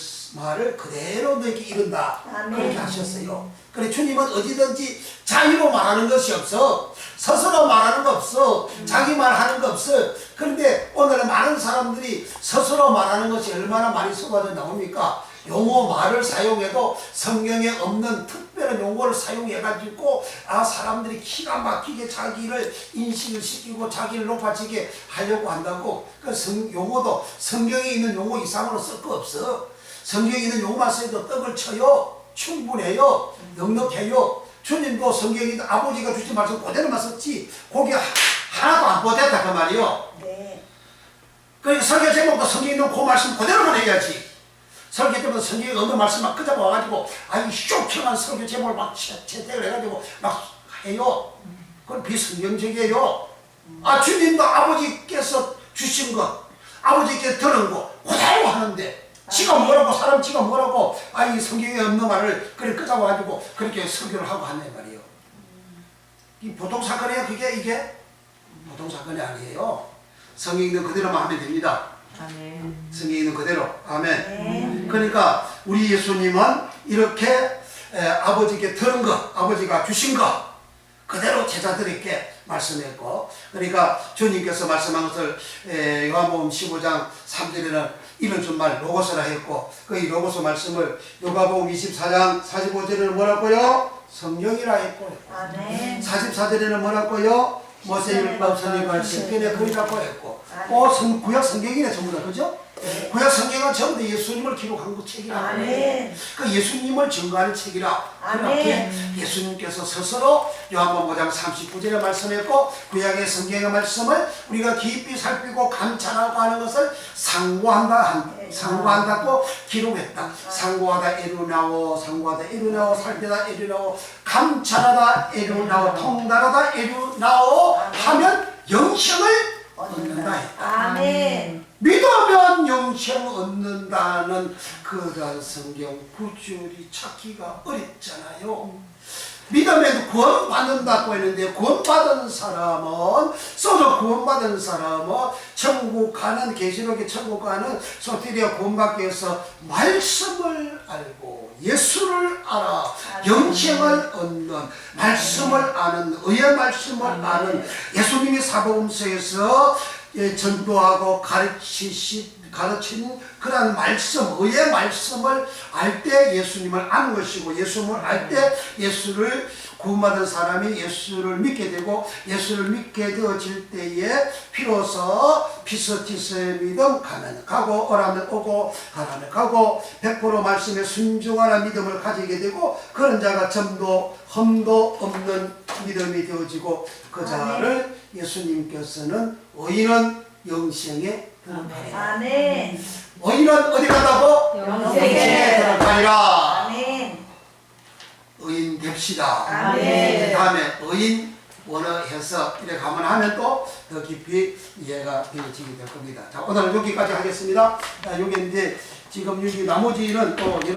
그대로 너에게 이른다. 아멘. 그렇게 하셨어요. 그래 주님은 어디든지 자유로 말하는 것이 없어. 스스로 말하는 거 없어. 자기 말하는 거 없어. 그런데 오늘은 많은 사람들이 스스로 말하는 것이 얼마나 많이 쏟아져 나옵니까? 용어 말을 사용해도 성경에 없는 특별한 용어를 사용해가지고 사람들이 기가 막히게 자기를 인식을 시키고 자기를 높아지게 하려고 한다고. 그 용어도 성경에 있는 용어 이상으로 쓸 거 없어. 성경에 있는 용어만 써도 떡을 쳐요. 충분해요. 넉넉해요. 주님도 성경에 있는 아버지가 주신 말씀 그대로만 썼지 거기 하나도 안 보댔다 그 말이요. 네. 그러니까 설교 제목도 성경에 있는 그 말씀 그대로만 해야지. 설교 때마다 성경에 없는 말씀 막 끄잡아 와가지고 아이 쇼킹한 설교 제목을 막 채택을 해가지고 막 해요. 그건 비성경적이에요. 주님도 아버지께서 주신 것 아버지께 들은 거 그대로 하는데 지가 뭐라고 사람 지가 뭐라고 이 성경에 없는 말을 그래 끄잡아 가지고 그렇게 설교를 하고 한단 말이에요. 이 보통 사건이에요. 이게 보통 사건이 아니에요. 성경에 있는 그대로만 하면 됩니다. 성경에 있는 그대로. 아멘. 그러니까 우리 예수님은 이렇게 아버지께 들은 것, 아버지가 주신 것 그대로 제자들에게 말씀했고, 그러니까 주님께서 말씀한 것을 요한복음 15장 3절에는 이루어준 말 로고스라 했고, 그 이 로고스 말씀을 요한복음 24장 45절에는 뭐라고요? 성령이라 했고, 아멘. 44절에는 뭐라고요? 모세율법 선지자 시편의 글이라고 했고, 구약 성경이네 전부 다, 그죠? 네. 구약 성경은 전부 다 예수님을 기록한 그 책이라. 아멘. 그 예수님을 증거하는 책이라. 아멘. 그렇게 예수님께서 스스로 요한복음 5장 39절에 말씀했고, 구약의 성경의 말씀을 우리가 깊이 살피고 감찰하고 하는 것을 상고한다고 기록했다. 상고하다 이루나오, 상고하다 이루나오, 살피다 이루나오, 감찰하다 이루나오, 통달하다 이루나오 하면 영생을 얻는다 했다. 아멘. 믿으면 영생 얻는다는 그러한 성경 구절이 찾기가 어렵잖아요. 믿음에도 구원받는다고 했는데 구원받은 사람은 서로 구원받은 사람은 천국 가는 계시록의 천국 가는 소테리아 구원받기 위해서 말씀을 알고 예수를 알아 영생을 얻는 말씀을 아는 의의 말씀을 아는 예수님이 사복음서에서 전도하고 가르친 그러한 말씀, 의의 말씀을 알 때 예수님을 아는 것이고 예수님을 알 때 예수를 구원받은 사람이 예수를 믿게 되고 예수를 믿게 되어질 때에 비로소 피스티스의 믿음 가면 가고 오라면 오고 가라면 가고 100% 말씀에 순종하는 믿음을 가지게 되고 그런 자가 점도 흠도 없는 믿음이 되어지고 그 자를 예수님께서는 의인은 영생에 들어가리라. 아멘. 의인은 어디 가다고? 영생에 들어가리라. 아멘. 의인 됩시다. 아멘. 그 다음에 의인 원어해서 이렇게 가면 하면 또 더 깊이 이해가 되어지게 될 겁니다. 자, 오늘은 여기까지 하겠습니다. 자, 여기 이제 지금 여기 나머지는 또